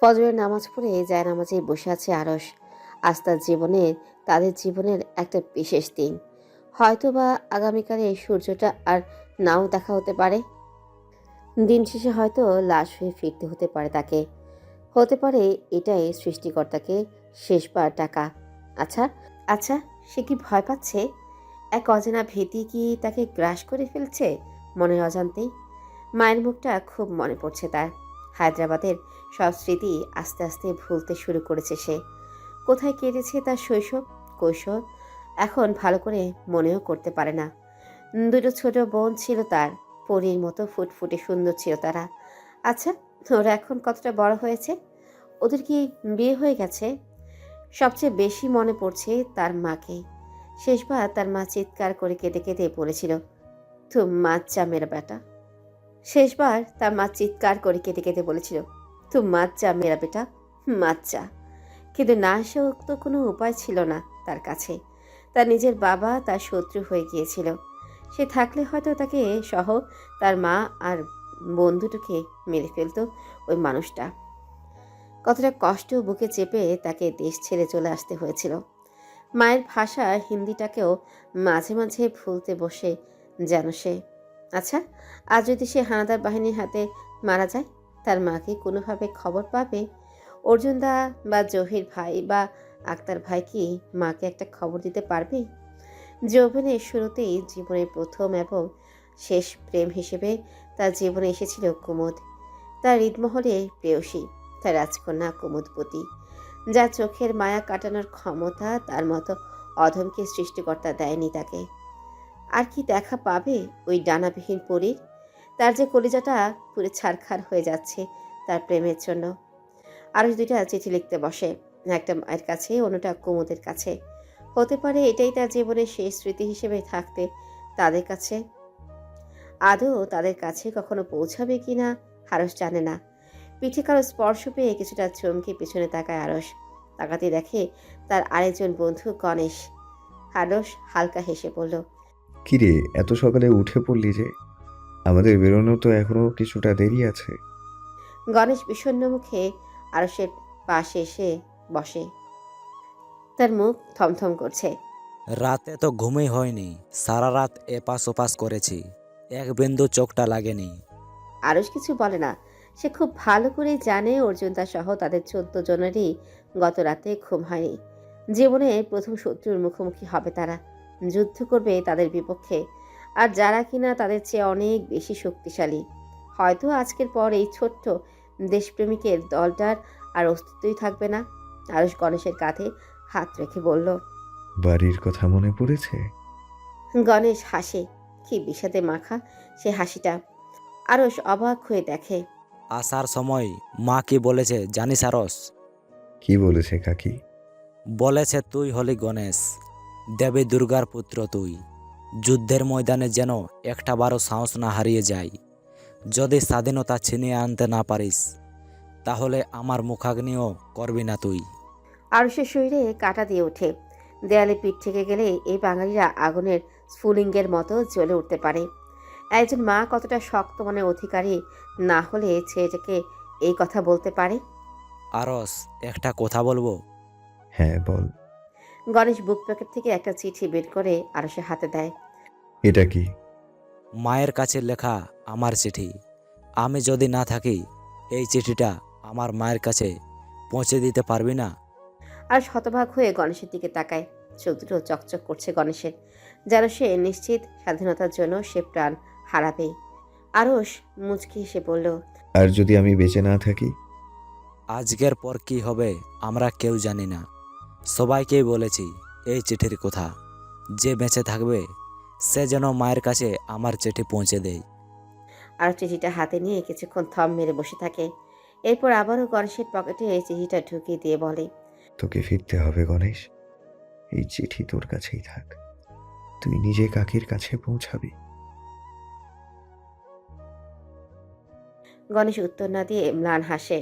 ফজরের নামাজ পড়ে জায়নামাজে বসে আছে আরশ। আজ তাদের জীবনের একটা বিশেষ দিন। হয়তোবা আগামীকালে এই সূর্যটা আর নাও দেখা হতে পারে। দিন শেষে হয়তো লাশ হয়ে ফিরতে হতে পারে তাকে। হতে পারে এটাই সৃষ্টিকর্তাকে শেষবার ডাকা। আচ্ছা আচ্ছা, সে কি ভয় পাচ্ছে? এক অজানা ভীতি কি তাকে গ্রাস করে ফেলছে মনের অজান্তেই? মায়ের মুখটা খুব মনে পড়ছে তার। হায়দ্রাবাদের সব স্মৃতি আস্তে আস্তে ভুলতে শুরু করেছে সে। কোথায় কেটেছে তার শৈশব, কৈশোর, এখন ভালো করে মনেও করতে পারে না। দুটো ছোট বোন ছিল তার, পরীর মতো ফুটফুটে সুন্দর ছিল তারা। আচ্ছা, ওরা এখন কতটা বড় হয়েছে? ওদের কি বিয়ে হয়ে গেছে? সবচেয়ে বেশি মনে পড়ছে তার মাকে। শেষবার তার মা চিৎকার করে কেঁদে কেঁদে পড়েছিল, তুম মাচ্চা মেরা বেটা। শেষবার তার মা চিৎকার করে কেঁদে কেঁদে বলেছিল, তুম মাচ্চা মেরা বেটা, মাচ্চা। কিন্তু না এসেও তো কোনো উপায় ছিল না তার কাছে। তার নিজের বাবা তার শত্রু হয়ে গিয়েছিল। সে থাকলে হয়তো তাকে সহ তার মা আর বোন দুটোকে মেরে ফেলতো ওই মানুষটা। কতটা কষ্ট বুকে চেপে তাকে দেশ ছেড়ে চলে আসতে হয়েছিল। মায়ের ভাষা হিন্দিটাকেও মাঝে মাঝে ভুলতে বসে যেন সে। আচ্ছা, আজ যদি সে হানাদার বাহিনীর হাতে মারা যায়, তার মাকে কোনোভাবে খবর পাবে? অর্জুনদা বা জহির ভাই বা আক্তার ভাই কি মাকে একটা খবর দিতে পারবে? যৌবনের শুরুতেই জীবনের প্রথম এবং শেষ প্রেম হিসেবে তার জীবনে এসেছিল কুমুদ, তার হৃদমহলে প্রেয়সী, তার রাজকন্যা কুমুদপতি, যার চোখের মায়া কাটানোর ক্ষমতা তার মতো অধমকে সৃষ্টিকর্তা দেয়নি তাকে। আর কি দেখা পাবে ওই ডানাবিহীন পরীর? তার যে কলিজাটা পুরো ছারখার হয়ে যাচ্ছে তার প্রেমের জন্য। আরও দুইটা চিঠি লিখতে বসে, একটা মায়ের কাছে, অন্যটা কুমুদের কাছে। হতে পারে এটাই তার জীবনের শেষ স্মৃতি হিসেবে থাকতে তাদের কাছে। আদৌ তাদের কাছে কখনো পৌঁছাবে কিনা আরশ জানে না। পিঠে কারো স্পর্শ পেয়ে কিছুটা চমকে পিছনে তাকায় আরশ। তাকাতে দেখে তার আরেকজন বন্ধু গণেশ। আরশ হালকা হেসে বলল, কিরে, এত সকালে উঠে পড়লি যে? আমাদের বেরোনো তো এখনো কিছুটা দেরি আছে। গণেশ বিষণ্ণ মুখে আরশের পাশে এসে বসে। তার মুখ থমথম করছে। রাতে তো ঘুমই হয়নি, সারা রাত এপাশ ওপাশ করেছি, এক বিন্দু চোখটা লাগেনি। আরশ কিছু বলে না। সে খুব ভালো করে জানে অর্জুনদা সহ তাদের 14 জনেরই গত রাতে ঘুম হয়নি। জীবনে প্রথম শত্রুর মুখোমুখি হবে তারা, যুদ্ধ করবে তাদের বিপক্ষে, আর যারা কিনা তাদের চেয়ে অনেক বেশি শক্তিশালী। হয়তো আজকের পর এই ছোট্ট দেশপ্রেমিকের দলটার আর অস্তিত্বই থাকবে না। আরশ গণেশের কাঁধে হাত রেখে বলল। বাড়ির কথা মনে পড়েছে? গণেশ হাসে, কি বিষাদে মাখা সে হাসিটা। আরশ অবাক হয়ে দেখে। আসার সময় মা কি বলেছে জানিস আরস? কি বলেছে কাকি? বলেছে তুই হলি গণেশ, দেবী দুর্গার পুত্র তুই। যুদ্ধের ময়দানে যেন একটা বারও সাহস না হারিয়ে যায়। যদি স্বাধীনতা ছিনিয়ে আনতে না পারিস, তাহলে আমার মুখাগ্নিও করবি না তুই। আরুষের শরীরে কাঁটা দিয়ে ওঠে। দেয়ালে পিঠ থেকে গেলে এই বাঙালিরা আগুনের স্ফুলিঙ্গের মতো জ্বলে উঠতে পারে। একজন মা কতটা শক্ত মনের অধিকারী না হলে ছেলেটাকে এই কথা বলতে পারে? আরস, একটা কথা বলবো? হ্যাঁ, বল। গণেশ বুক পকেট থেকে একটা চিঠি বের করে আরুষের হাতে দেয়। এটা কি? মায়ের কাছে লেখা আমার চিঠি। আমি যদি না থাকি, এই চিঠিটা আমার মায়ের কাছে পৌঁছে দিতে পারবি না? আর শতভাগ হয়ে গণেশের দিকে তাকায়। চোখ দুটো চকচক করছে গণেশের, যেন সে নিশ্চিত স্বাধীনতার জন্য সে প্রাণ হারাবে। আরশ মুচকি হেসে বলল, আর যদি আমি বেঁচে না থাকি? আজকের পর কি হবে আমরা কেউ জানি না। সবাইকেই বলেছি এই চিঠির কথা। যে বেঁচে থাকবে সে যেন মায়ের কাছে আমার চিঠি পৌঁছে দেয়। আর চিঠিটা হাতে নিয়ে কিছুক্ষণ থম মেরে বসে থাকে। এরপর আবারও গণেশের পকেটে এই চিঠিটা ঢুকিয়ে দিয়ে বলে, তোকে ফিরতে হবে গণেশ। এই চিঠি তোর কাছেই থাক। তুই নিজে কাকির কাছে পৌঁছাবি। গণেশ উত্তর না দিয়ে ম্লান হাসে।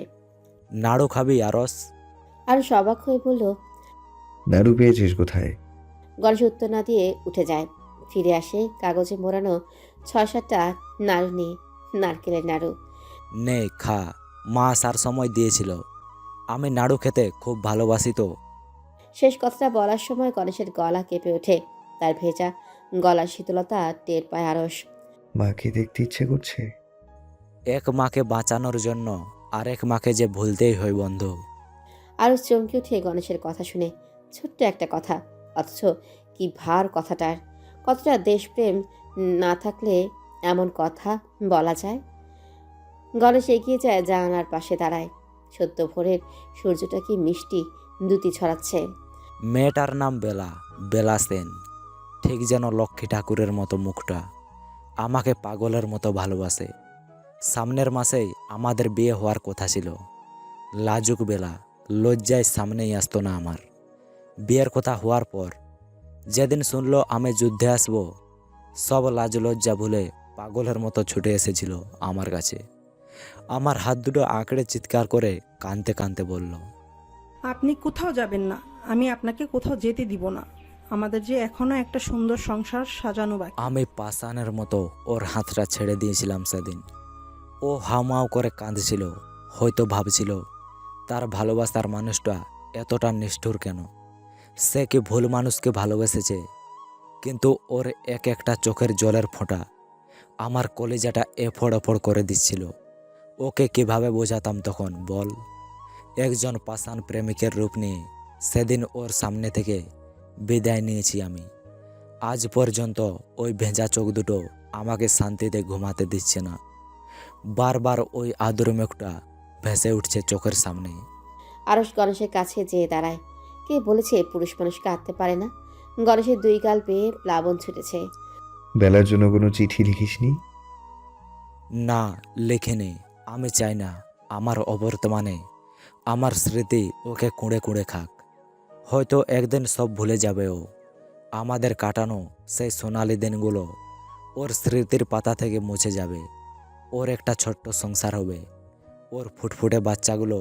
নাড়ু খাবি আরস? আর অবাক হয়ে বলল। নাড়ু পেয়েছিস কোথায়? গণেশ উত্তর না দিয়ে উঠে যায়। ফিরে আসে কাগজে মোড়ানো 6-7টা নাড়ু নিয়ে। নারকেলের নাড়ু। নে খা, মা আসার সময় দিয়েছিল। আমি নাড়ু খেতে খুব ভালোবাসি তো। শেষ কথাটা বলার সময় গণেশের গলা কেঁপে ওঠে। তার ভেজা গলার শীতলতা টের পায় আরস। মাকে দেখতে ইচ্ছে করছে। এক মাকে বাঁচানোর জন্য আরেক মাকে যে ভুলতেই হয় বন্ধু। আরস চমকে উঠে গণেশের কথা শুনে। ছোট্ট একটা কথা, অথচ কি ভার কথাটার। কতটা দেশপ্রেম না থাকলে এমন কথা বলা যায়। গণেশ এগিয়ে যায়, জানালার পাশে দাঁড়ায়। সদ্য ভোরের সূর্যটা কি মিষ্টি দ্যুতি ছড়াচ্ছে। মেয়েটার নাম বেলা, বেলা সেন। ঠিক যেন লক্ষ্মী ঠাকুরের মতো মুখটা। আমাকে পাগলের মতো ভালোবাসে। সামনের মাসেই আমাদের বিয়ে হওয়ার কথা ছিল। লাজুক বেলা, লজ্জায় সামনেই আসতো না আমার। বিয়ের কথা হওয়ার পর যেদিন শুনলো আমি যুদ্ধে আসব, সব লাজ লজ্জা ভুলে পাগলের মতো ছুটে এসেছিল আমার কাছে। আমার হাত দুটো আঁকড়ে চিৎকার করে কাঁদতে কাঁদতে বলল, আপনি কোথাও যাবেন না, আমি আপনাকে কোথাও যেতে দিব না। আমাদের যে এখনো একটা সুন্দর সংসার সাজানো বাকি। আমি পাষাণের মতো ওর হাতটা ছেড়ে দিয়েছিলাম সেদিন। ও হাউমাউ করে কাঁদছিল। হয়তো ভাবছিল তার ভালোবাসার মানুষটা এতটা নিষ্ঠুর কেন। সে কি ভুল মানুষকে ভালোবেসেছে। কিন্তু ওর এক একটা চোখের জলের ফোঁটা আমার কলিজাটা এফড় এফড় করে দিচ্ছিল। ওকে কিভাবে বোঝাতাম তখন বল। একজন পাষাণ প্রেমিকের রূপ নিয়ে সেদিন ওর সামনে থেকে বিদায় নিয়েছি আমি। আজ পর্যন্ত ওই ভেজা চোখ দুটো আমাকে শান্তিতে ঘুমাতে দিচ্ছে না। বারবার ওই আদর মেঘটা ভেসে উঠছে চোখের সামনে। আরস গণেশের কাছে যেয়ে দাঁড়ায়। কে বলেছে পুরুষ মানুষ কাঁদতে পারে না? গণেশের দুই গাল বেয়ে প্লাবন ছুটেছে। বেলার জন্য কোনো চিঠি লিখিসনি? না, লেখিনি। আমি চাই না আমার অবর্তমানে আমার স্মৃতি ওকে কুঁড়ে কুঁড়ে খাক। হয়তো একদিন সব ভুলে যাবে ও। আমাদের কাটানো সেই সোনালি দিনগুলো ওর স্মৃতির পাতা থেকে মুছে যাবে। ওর একটা ছোট্ট সংসার হবে। ওর ফুটফুটে বাচ্চাগুলো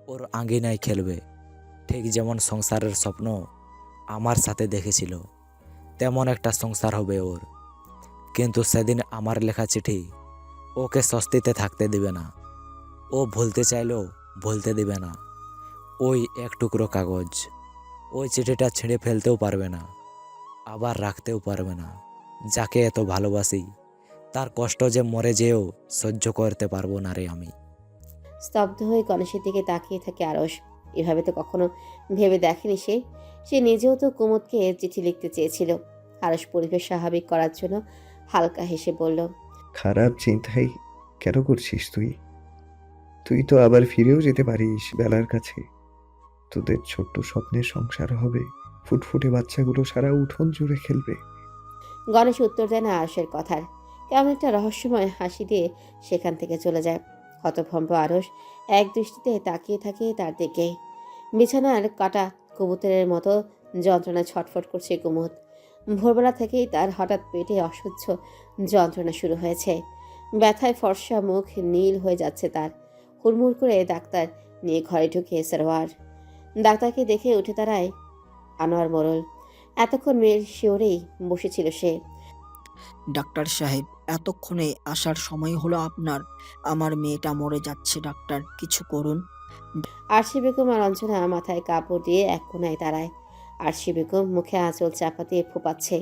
ওর আঙিনায় খেলবে। ঠিক যেমন সংসারের স্বপ্ন আমার সাথে দেখেছিল, তেমন একটা সংসার হবে ওর। কিন্তু সেদিন আমার লেখা চিঠি ওকে স্বস্তিতে থাকতে দিবে না। ও ভুলতে চাইলেও ভুলতে দিবে না। ওই এক টুকরো কাগজ, ওই চিঠিটা ছিঁড়ে ফেলতেও পারবে না, আবার রাখতেও পারবে না। যাকে এত ভালোবাসি তার কষ্ট যে মরে যেও সহ্য করতে পারবো না রে আমি। স্তব্ধ হয়ে গণেশের দিকে তাকিয়ে থাকে আরস। এভাবে তো কখনো ভেবে দেখেনি সে। সে নিজেও তো কুমুদকে চিঠি লিখতে চেয়েছিল। আরস পরিবেশ স্বাভাবিক করার জন্য হালকা হেসে বলল, খারাপ চিন্তাই কেন করছিস তুই? তুই তো আবার ফিরেও যেতে পারিস বেলার কাছে। তোদের ছোট্ট স্বপ্নের সংসার হবে। ফুটফুটে বাচ্চাগুলো সারা উঠোন জুড়ে খেলবে। গণেশ উত্তর দেয় না আরসের কথার। কেমন একটা রহস্যময় হাসি দিয়ে সেখান থেকে চলে যায়। হতভম্ব আরস এক দৃষ্টিতে তাকিয়ে থাকে তার দিকে। বিছানার কাটা কবুতরের মতো যন্ত্রণায় ছটফট করছে কুমুদ। ভোরবেলা থেকেই তার হঠাৎ পেটে অসহ্য যন্ত্রণা শুরু হয়েছে। ব্যথায় ফর্সা মুখ নীল হয়ে যাচ্ছে তার। হুড়মুড় করে ডাক্তার নিয়ে ঘরে ঢুকে সারোয়ার। ডাক্তারকে দেখে উঠে দাঁড়ায় আনোয়ার মোড়ল। এতক্ষণ মেয়ের শিওরেই বসেছিল সে। ডাক্তার সাহেব, এতক্ষণে আসার সময় হলো আপনার। আমার মেয়েটা মরে যাচ্ছে ডাক্তার, কিছু করুন। আরশি বেগম আর অঞ্জনা মাথায় কাপড় দিয়ে এক কোনায় দাঁড়ায়। আরশি বেগম মুখে আঁচল চাপা দিয়ে ফোপাচ্ছে।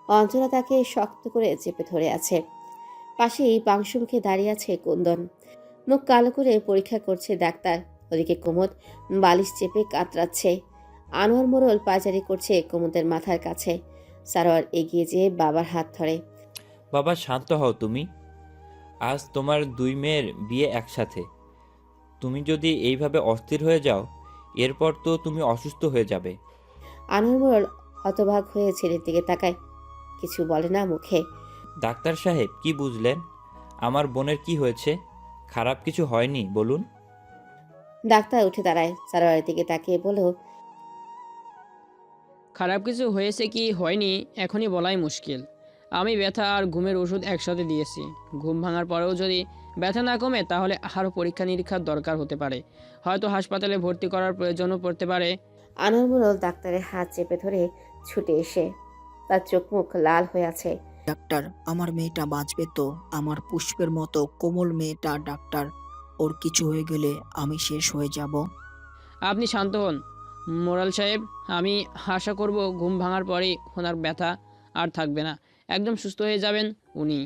অঞ্জনা তাকে শক্ত করে চেপে ধরে আছে। পাশেই পাংশুমুখে দাঁড়িয়ে আছে কুন্দন। মুখ কালো করে পরীক্ষা করছে ডাক্তার। ওদিকে কুমুদ বালিশ চেপে কাতরাচ্ছে। আনোয়ার মোড়ল পায়চারি করছে কুমুদের মাথার কাছে। সারোয়ার এগিয়ে যেয়ে বাবার হাত ধরে। বাবা শান্ত হও তুমি। আজ তোমার দুই মেয়ের বিয়ে একসাথে। তুমি যদি এইভাবে অস্থির হয়ে যাও, এরপর তো তুমি অসুস্থ হয়ে যাবে। আনোয়ার মোড়ল হতবাক হয়ে ছেলের দিকে তাকায়, কিছু বলে না মুখে। ডাক্তার সাহেব কি বুঝলেন? আমার বোনের কি হয়েছে? খারাপ কিছু হয়নি বলুন। ডাক্তার উঠে দাঁড়ায়, সারোয়ারের দিকে তাকিয়ে বলল, খারাপ কিছু হয়েছে কি হয়নি এখনই বলাই মুশকিল। আমি ব্যথা আর ঘুমের ওষুধ একসাথে দিয়েছি। ঘুম ভাঙার পরেও যদি ব্যথা না কমে তাহলে আরও পরীক্ষা নিরীক্ষার দরকার হতে পারে। হয়তো হাসপাতালে ভর্তি করার প্রয়োজনও পড়তে পারে। আনোয়ার মোড়ল ডাক্তারের হাত চেপে ধরে ছুটে এসে তার চোখ মুখ লাল হয়ে আছে। ডাক্তার, আমার মেয়েটা বাঁচবে তো? আমার পুষ্পের মতো কোমল মেয়েটা ডাক্তার। ওর কিছু হয়ে গেলে আমি শেষ হয়ে যাব। আপনি শান্ত হন মোরাল সাহেব। আমি আশা করব ঘুম ভাঙার পরেই ওনার ব্যথা আর থাকবে না, একদম সুস্থ হয়ে যাবেন উনি।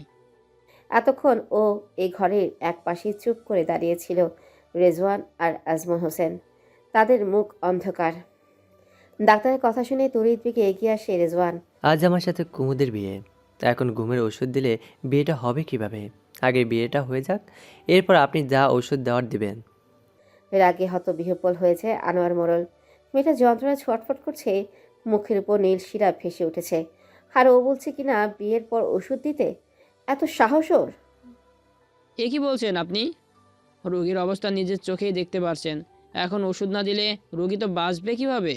এতক্ষণ ও এই ঘরের এক পাশে চুপ করে দাঁড়িয়েছিল রেজওয়ান আর আজমল হোসেন। তাদের মুখ অন্ধকার। ডাক্তারের কথা শুনে তড়িৎ বেগে এগিয়ে আসে রেজওয়ান। আজ আমার সাথে কুমুদের বিয়ে, তা এখন ঘুমের ওষুধ দিলে বিয়েটা হবে কিভাবে? আগে বিয়েটা হয়ে যাক, এরপর আপনি যা ওষুধ দেওয়ার দিবেন। রাগে হতবিহ্বল হয়েছে আনোয়ার মোড়ল। মেয়েটা যন্ত্রণা ছটফট করছে, মুখের উপর নীল শিরা ভেসে উঠেছে। আর ও বলছে কিনা বিয়ের পর ওষুধ দিতে, এত সাহস ওর! এ কি বলছেন আপনি? রোগীর অবস্থা নিজের চোখেই দেখতে পারছেন, এখন ওষুধ না দিলে রোগী তো বাঁচবে কিভাবে?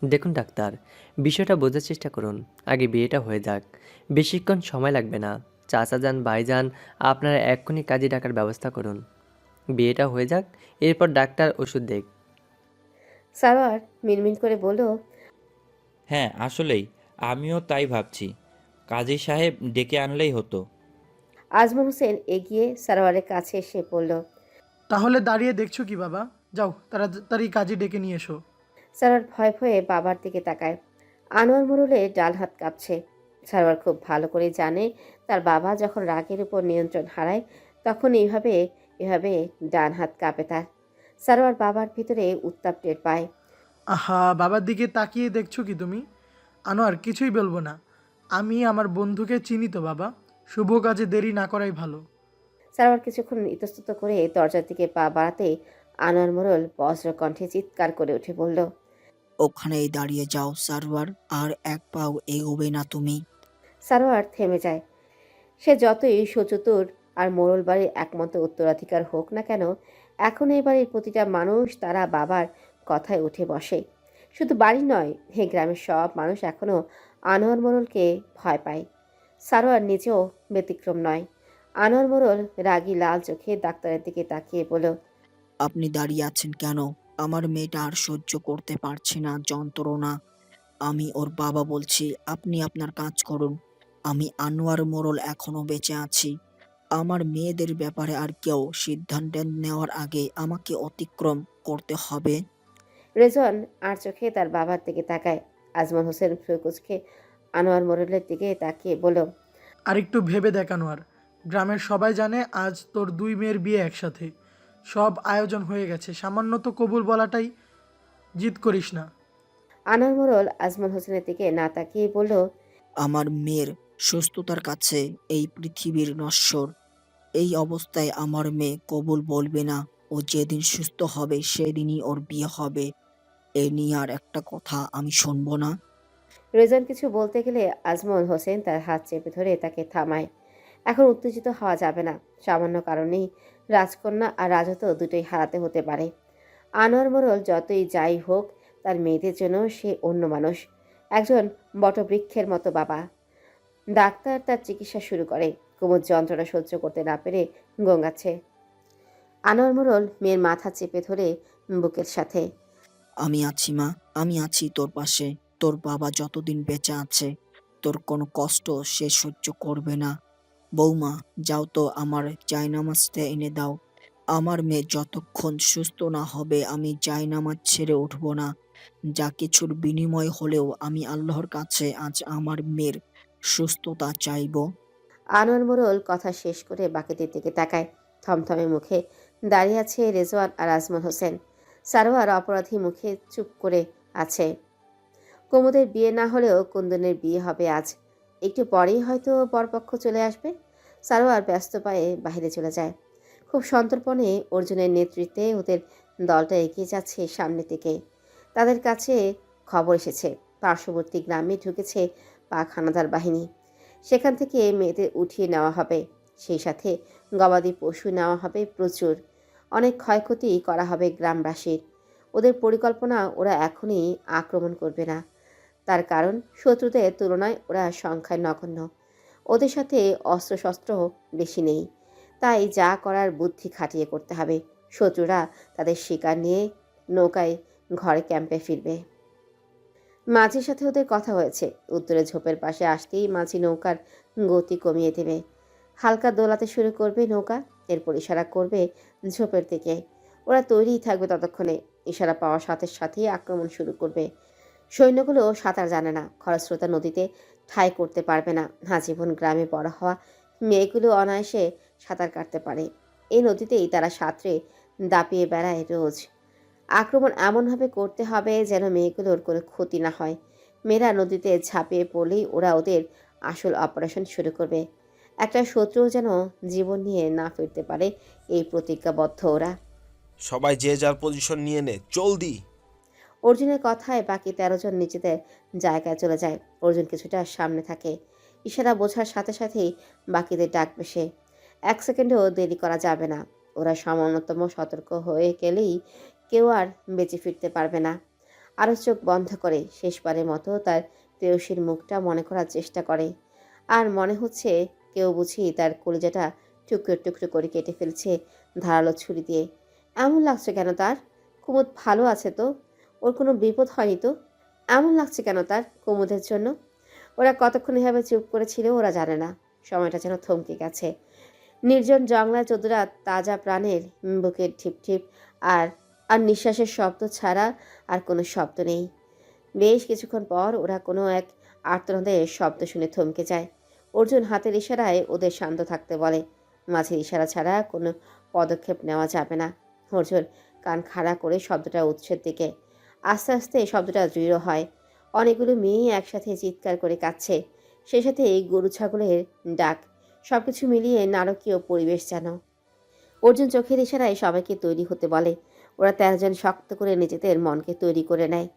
দেখুন ডাক্তার, বিষয়টা বোঝার চেষ্টা করুন। আগে বিয়েটা হয়ে যাক, বেশিক্ষণ সময় লাগবে না। চাচা যান, ভাইজান, আপনারা এক্ষুনি কাজে ডাকার ব্যবস্থা করুন। বিয়েটা হয়ে যাক, এরপর ডাক্তার ওষুধ দেখ। সারোয়ার মিনমিন করে বলল, হ্যাঁ আসলেই আমিও তাই ভাবছি, কাজী সাহেব ডেকে আনলেই হতো। আজমল হোসেন এগিয়ে সারোয়ারের কাছে এসে বলল। তাহলে দাঁড়িয়ে দেখছো কি বাবা? যাও তাড়াতাড়ি কাজে ডেকে নিয়ে এসো। সারোয়ার ভয়ে ভয়ে বাবার দিকে তাকায়। আনোয়ার মোড়লের ডান হাত কাঁপছে। সারোয়ার খুব ভালো করে জানে তার বাবা যখন রাগের উপর নিয়ন্ত্রণ হারায় তখন এইভাবে এভাবে ডান হাত কাঁপে তার। সারোয়ার বাবার ভিতরে উত্তাপ টের পায়। আহা, বাবার দিকে তাকিয়ে দেখছো কি তুমি? আনোয়ার, কিছুই বলবো না। আমি আমার বন্ধুকে চিনি তো বাবা, শুভ কাজে দেরি না করাই ভালো। সারোয়ার কিছুক্ষণ ইতস্তত করে দরজার দিকে পা বাড়াতে আনোয়ার মোড়ল বজ্র কণ্ঠে চিৎকার করে উঠে বলল। ওখানেই দাঁড়িয়ে যাও সার্ভার, আর এক পাও এগোবে না তুমি। সারোয়ার থেমে যায়। সে যতই সুচতুর আর মোড়ল বাড়ির একমাত্র উত্তরাধিকার হোক না কেন, এখন এই বাড়ির প্রতিটা মানুষ তারা বাবার কথায় উঠে বসে। শুধু বাড়ি নয়, এই গ্রামের সব মানুষ এখনও আনোয়ার মোড়লকে ভয় পায়। সারোয়ার নিজেও ব্যতিক্রম নয়। আনোয়ার মোড়ল রাগী লাল চোখে ডাক্তারের দিকে তাকিয়ে বলল। আপনি দাঁড়িয়ে আছেন কেন? আমার মেয়েটা আর সহ্য করতে পারছে না যন্ত্রণা। আমি ওর বাবা বলছি, আপনি আপনার কাজ করুন। আমি আনোয়ার মোড়ল এখনো বেঁচে আছি। আমার মেয়েদের ব্যাপারে আর কেউ সিদ্ধান্ত নেওয়ার আগে আমাকে অতিক্রম করতে হবে। রেজন আর চোখে তার বাবার দিকে তাকায়। আজমল হোসেন ফ্রুকুচকে আনোয়ার মোড়লের দিকে তাকিয়ে বলল। আর একটু ভেবে দেখ আনোয়ার, গ্রামের সবাই জানে আজ তোর দুই মেয়ের বিয়ে একসাথে। সব আয়োজন হয়ে গেছে, সামান্য তো কবুল বলাটাই। জিদ করিস না। আনোয়ার মোড়ল আজমল হোসেনের দিকে না তাকিয়ে বলল। আমার মেয়ের সুস্থতার কাছে এই পৃথিবীর নশ্বর। এই অবস্থায় আমার মেয়ে কবুল বলবে না। ও যেদিন সুস্থ হবে সেদিনই ওর বিয়ে হবে। এ নিয়ে আর একটা কথা আমি শুনবো না। রেজন কিছু বলতে গেলে আজমল হোসেন তার হাত চেপে ধরে তাকে থামায়। এখন উত্তেজিত হওয়া যাবে না। সামান্য কারণেই রাজকন্যা আর রাজত্ব দুটোই হারাতে হতে পারে। আনোয়ার মোড়ল যতই যাই হোক, তার মেয়েদের জন্য সে অন্য মানুষ, একজন বটবৃক্ষের মতো বাবা। ডাক্তার তার চিকিৎসা শুরু করে। কোমর যন্ত্রণা সহ্য করতে না পেরে গঙ্গাচ্ছে। আনোয়ার মোড়ল মেয়ের মাথা চেপে ধরে বুকের সাথে। আমি আছি মা, আমি আছি তোর পাশে। তোর বাবা যতদিন বেঁচে আছে তোর কোনো কষ্ট সে সহ্য করবে না। বৌমা, যাও তো আমার জায়নামাজটা এনে দাও। আমার মেয়ে যতক্ষণ সুস্থ না হবে আমি জায়নামাজ ছেড়ে উঠবো না। যা কিছুর বিনিময় হলেও আমি আল্লাহর কাছে আজ আমার মেয়ের সুস্থতা চাইবো। আনোয়ার মোড়ল কথা শেষ করে বাকিদের দিকে তাকায়। থমথমে মুখে দাঁড়িয়ে আছে রেজওয়ান আর আজমল হোসেন। সারোয়ার অপরাধী মুখে চুপ করে আছে। কুমুদের বিয়ে না হলেও কুন্দনের বিয়ে হবে আজ। একটু পরেই হয়তো বরপক্ষ চলে আসবে। সারোয়ার ব্যস্ত পায়ে বাইরে চলে যায়। খুব সন্তর্পণে অর্জুনের নেতৃত্বে ওদের দলটা এগিয়ে যাচ্ছে সামনের দিকে। তাদের কাছে খবর এসেছে পার্শ্ববর্তী গ্রামে ঢুকেছে পাক হানাদার বাহিনী। সেখান থেকে মেয়েদের উঠিয়ে নেওয়া হবে, সেই সাথে গবাদি পশু নেওয়া হবে প্রচুর। অনেক ক্ষয়ক্ষতি করা হবে গ্রামবাসীর। ওদের পরিকল্পনা ওরা এখনই আক্রমণ করবে না, তার কারণ শত্রুদের তুলনায় ওরা সংখ্যায় নগণ্য। ওদের সাথে অস্ত্রশস্ত্র বেশি নেই, তাই যা করার বুদ্ধি খাটিয়ে করতে হবে। শত্রুরা তাদের শিকার নিয়ে নৌকায় ঘরে ক্যাম্পে ফিরবে। মাঝির সাথে ওদের কথা হয়েছে। উত্তরে ঝোপের পাশে আসতেই মাঝি নৌকার গতি কমিয়ে দেবে। হালকা দোলাতে শুরু করবে নৌকা, এরপর ইশারা করবে ঝোপের দিকে। ওরা তৈরিই থাকবে ততক্ষণে। ইশারা পাওয়ার সাথে সাথেই আক্রমণ শুরু করবে। সৈন্যগুলো সাঁতার জানে না, খরস্রোতা নদীতে ঠাঁই করতে পারবে না। আজীবন গ্রামে বড় হওয়া মেয়েগুলো অনায়াসে সাঁতার কাটতে পারে। এই নদীতেই তারা সাঁতরে দাপিয়ে বেড়ায় রোজ। আক্রমণ এমনভাবে করতে হবে যেন মেয়েগুলোর কোনো ক্ষতি না হয়। মেয়েরা নদীতে ঝাঁপিয়ে পড়লেই ওরা ওদের আসল অপারেশন শুরু করবে। একটা শত্রু যেন জীবন নিয়ে না ফিরতে পারে, এই প্রতিজ্ঞাবদ্ধ ওরা। সবাই যে যার পজিশন নিয়ে নে, জলদি। অর্জুনের কথায় বাকি 13 জন নিজেদের জায়গায় চলে যায়। অর্জুন কিছুটা সামনে থাকে। ইশারা বোঝার সাথে সাথেই বাকিদের ডাকবে সে। 1 সেকেন্ডও দেরি করা যাবে না। ওরা সামান্যতম সতর্ক হয়ে গেলেই কেউ আর বেঁচে ফিরতে পারবে না। আরও চোখ বন্ধ করে শেষবারের মতো তার প্রেয়সীর মুখটা মনে করার চেষ্টা করে। আর মনে হচ্ছে কেউ বুঝি তার কলিজাটা টুকরো টুকরো করে কেটে ফেলছে ধারালো ছুরি দিয়ে। এমন লাগছে কেন তার? কুমুদ ভালো আছে তো? ওর কোনো বিপদ হয়নি তো? এমন লাগছে কেন তার কুমুদের জন্য? ওরা কতক্ষণ এভাবে চুপ করেছিল ওরা জানে না। সময়টা যেন থমকে গেছে। নির্জন জংলায় চোদ্দরা তাজা প্রাণের বুকের ঠিপ ঠিপ আর আর নিঃশ্বাসের শব্দ ছাড়া আর কোনো শব্দ নেই। বেশ কিছুক্ষণ পর ওরা কোনো এক আর্তনাদের শব্দ শুনে থমকে যায়। অর্জুন হাতের ইশারায় ওদের শান্ত থাকতে বলে। মাঝের ইশারা ছাড়া কোনো পদক্ষেপ নেওয়া যাবে না। অর্জুন কান খাড়া করে শব্দটা উৎসের দিকে। আস্তে আস্তে শব্দটা দৃঢ় হয়। অনেকগুলো মেয়ে একসাথে চিৎকার করে কাঁদছে। সেই সাথে এই গরু ছাগলের ডাক। সব কিছু মিলিয়ে নারকীয় পরিবেশ যেন। অর্জুন চোখের ইশারায় সবাইকে তৈরি হতে বলে। ওরা 13 জন শক্ত করে নিজেদের মনকে তৈরি করে নেয়।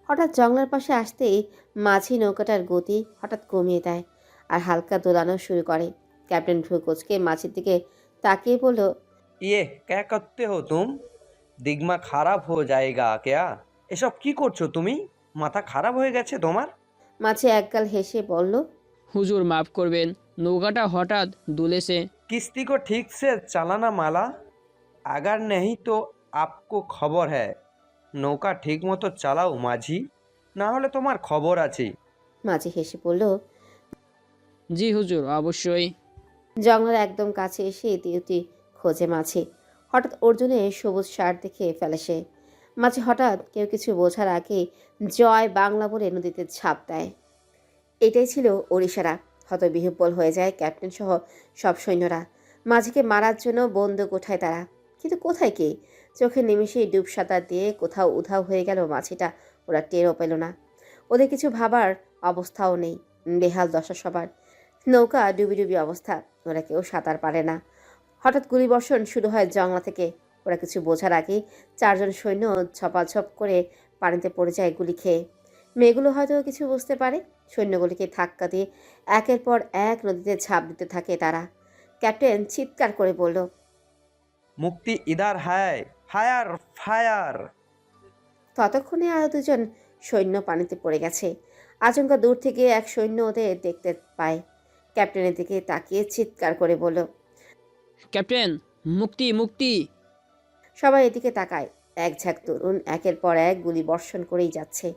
হঠাৎ জংলার পাশে আসতেই মাঝি নৌকাটার গতি হঠাৎ কমিয়ে দেয় আর হালকা দোলানো শুরু করে। ক্যাপ্টেন ভ্রুকোচকে মাঝির দিকে তাকিয়ে বলল, ये क्या करते हो तुम? दिग्मा খারাপ হয়ে जाएगा क्या? এসব কি করছো তুমি? মাথা খারাপ হয়ে গেছে তোমার? মাঝি একগাল হেসে বলল, হুজুর মাফ করবেন, নৌকাটা হঠাৎ দুলেছে। किस्ती को ठीक से चलाना माला, अगर नहीं तो आपको খবর है। নৌকা ঠিক মতো চালাও মাঝি, না হলে তোমার খবর আছে। মাঝি হেসে বলল। জি হুজুর, অবশ্যই। জঙ্গলের একদম কাছে এসে ইতিউতি খোঁজে মাঝি। হঠাৎ অর্জুনের সবুজ শার্ট দেখে ফেলে সে। মাঝি হঠাৎ কেউ কিছু বোঝার আগে জয় বাংলা বলে নদীতে ঝাঁপ দেয়। এটাই ছিল ওর ইশারা। হতবিহ্বল হয়ে যায় ক্যাপ্টেন সহ সব সৈন্যরা। মাঝিকে মারার জন্য বন্দুক ওঠায় তারা। কিন্তু কোথায় কে? চোখের নিমিষেই ডুব সাঁতার দিয়ে কোথাও উধাও হয়ে গেল মাঝিটা। ওরা টেরও পেল না। ওদের কিছু ভাবার অবস্থাও নেই। বেহাল দশা সবার। নৌকা ডুবি ডুবি অবস্থা। ওরা কেউ সাঁতার পারে না। হঠাৎ গুলিবর্ষণ শুরু হয় জংলা থেকে। ওরা কিছু বোঝার আগেই 4 জন সৈন্য ঝপাঝপ করে পানিতে পড়ে যায় গুলি খেয়ে। মেয়েগুলো হয়তো কিছু বুঝতে পারে। সৈন্যগুলিকে ধাক্কা দিয়ে একের পর এক নদীতে ঝাঁপ দিতে থাকে তারা। ক্যাপ্টেন চিৎকার করে বলল, মুক্তি ইদার হায়, ফায়ার ফায়ার। ততক্ষণে আরও 2 জন সৈন্য পানিতে পড়ে গেছে। আচমকা দূর থেকে এক সৈন্য ওদের দেখতে পায়। ক্যাপ্টেনের দিকে তাকিয়ে চিৎকার করে বলল, ক্যাপ্টেন, মুক্তি মুক্তি। সবাই এদিকে তাকায়। এক ঝাঁক তরুণ একের পর এক গুলি বর্ষণ করেই যাচ্ছে।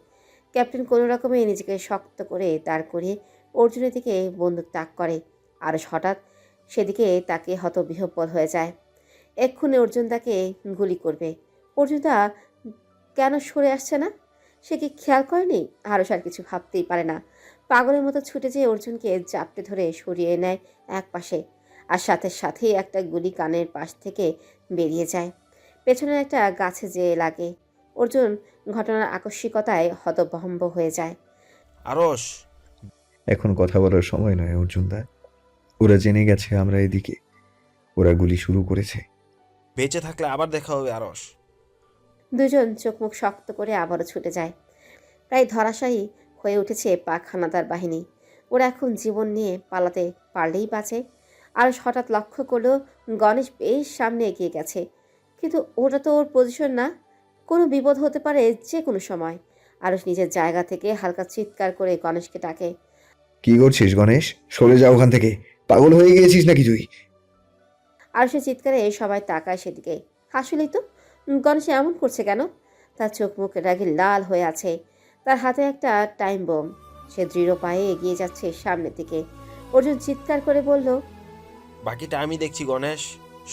ক্যাপ্টেন কোনো রকমে নিজেকে শক্ত করে দাঁড় করিয়ে অর্জুনের দিকে বন্দুক তাক করে। আরও হঠাৎ সেদিকে তাকে হতবিহ্বল হয়ে যায়। এক্ষুনি অর্জুন তাকে গুলি করবে। অর্জুনটা কেন সরে আসছে না? সে কি খেয়াল করেনি? আরস আর কিছু ভাবতেই পারে না। পাগলের মতো ছুটে যেয়ে অর্জুনকে জাপটে ধরে সরিয়ে নেয় এক পাশে। আর সাথে সাথেই একটা গুলি কানের পাশ থেকে বেরিয়ে যায়। পেছনের একটা গাছে যেয়ে লাগে। অর্জুন ঘটনার আকস্মিকতায় হতভম্ব হয়ে যায়। আরস, এখন কথা বলার সময় নয় অর্জুনদা। ওরা জেনে গেছে আমরা এদিকে। ওরা গুলি শুরু করেছে। বেঁচে থাকলে আবার দেখা হবে আরস। 2 জন চোখ মুখ শক্ত করে আবারও ছুটে যায়। প্রায় ধরাশায়ী হয়ে উঠেছে পাক হানাদার বাহিনী। ওরা এখন জীবন নিয়ে পালাতে পারলেই বাঁচে। আর হঠাৎ লক্ষ্য করলো গণেশ বেশ সামনে এগিয়ে গেছে। কিন্তু ওটা তো ওর পজিশন না। কোনো বিপদ হতে পারে যে কোনো সময়। আরস নিজের জায়গা থেকে হালকা চিৎকার করে গণেশকে ডাকে। কি করছিস গণেশ? সরে যা ওখান থেকে। পাগল হয়ে গিয়েছিস নাকি তুই? আরসের চিৎকারে সবাই তাকায় সেদিকে। আসলেই তো, গণেশ এমন করছে কেন? তার চোখ মুখ রাগে লাল হয়ে আছে। তার হাতে একটা টাইম বোম। সে দৃঢ় পায়ে এগিয়ে যাচ্ছে সামনের দিকে। অর্জুন চিৎকার করে বলল, বাকিটা আমি দেখছি গণেশ,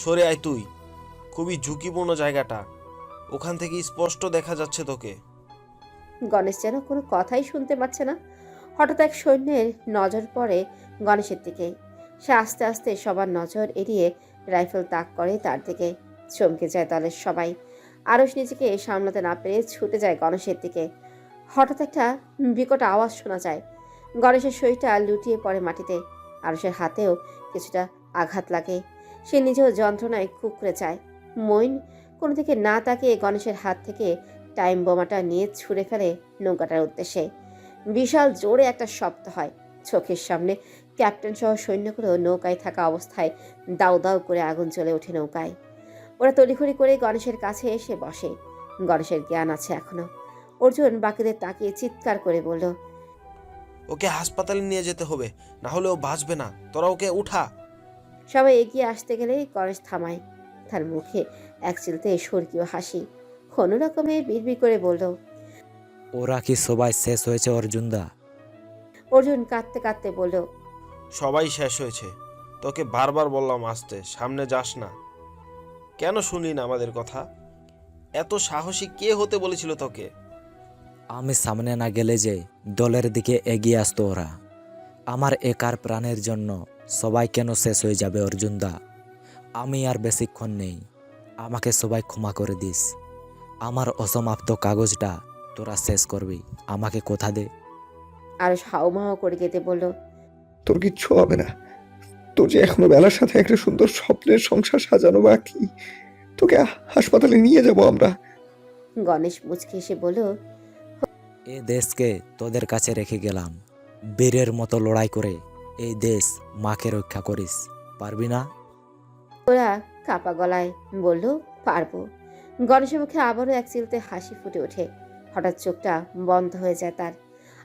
সরে আয় তুই। খুবই ঝুঁকিপূর্ণ জায়গাটা, ওখান থেকে স্পষ্ট দেখা যাচ্ছে তোকে। গণেশ যেন কোনো কথাই শুনতে পাচ্ছে না। হঠাৎ এক সৈন্যের নজর পড়ে গণেশের দিকে। সে আস্তে আস্তে সবার নজর এড়িয়ে রাইফেল তাক করে তার দিকে। চমকে যায় দলের সবাই। আরশ নিজেকে সামলাতে না পেরে ছুটে যায় গণেশের দিকে। হঠাৎ একটা বিকট আওয়াজ শোনা যায়। গণেশের শরীরটা লুটিয়ে পড়ে মাটিতে। আরশের হাতেও কিছুটা আঘাত লাগে। সে নিজেও যন্ত্রণায় কুঁকড়ে যায়। মইন কোনো দিকে না তাকিয়ে গণেশের হাত থেকে টাইম বোমাটা নিয়ে ছুঁড়ে ফেলে নৌকাটার উদ্দেশ্যে। বিশাল জোরে একটা শব্দ হয়। চোখের সামনে ক্যাপ্টেন সহ সৈন্যগুলো নৌকায় থাকা অবস্থায় দাউ দাউ করে আগুন জ্বলে ওঠে নৌকায়। ওরা তড়িঘড়ি করে গণেশের কাছে এসে বসে। গণেশের জ্ঞান আছে এখনো। অর্জুন বাকিদের তাকিয়ে চিৎকার করে বলল, ওকে হাসপাতালে নিয়ে যেতে হবে, না হলে ও বাঁচবে না। তোরা ওকে উঠা। সবাই এগিয়ে আসতে গেলেই গণেশ থামায়। তার মুখে এক চিলতে স্বর্গীয় হাসি। কোনো রকমে বিড়বিড় করে বলল, ওরা কি সবাই শেষ হয়েছে অর্জুনদা? অর্জুন কাঁদতে কাঁদতে বলল, সবাই শেষ হয়েছে। তোকে বারবার বললাম আসতে, সামনে যাস না। কেন শুনলি না আমাদের কথা? এত সাহসী কে হতে বলেছিল তোকে? আমি সামনে না গেলে যে দলের দিকে এগিয়ে আসতো ওরা। আমার একার প্রাণের জন্য সবাই কেন শেষ হয়ে যাবে অর্জুনদা? আমি আর বেশিক্ষণ নেই, আমাকে সবাই ক্ষমা করে দিস। আমার অসমাপ্ত কাগজটা তোরা শেষ করবি, আমাকে কথা দে। আর হাউমাউ করে কেঁদে বলল, তোর কিচ্ছু হবে না। তোর যে এখনো বেলার সাথে একটা সুন্দর স্বপ্নের সংসার সাজানো বাকি। তোকে হাসপাতালে নিয়ে যাব আমরা। গণেশ মুচকে এসে বলল, এ দেশকে তোদের কাছে রেখে গেলাম। বীরের মতো লড়াই করে এই দেশ মাকে রক্ষা করিস, পারবি না? ওরা কাপা গলায় বলল, পারবো। গণেশের মুখে আবারও এক চিলতে হাসি ফুটে ওঠে। হঠাৎ চোখটা বন্ধ হয়ে যায় তার।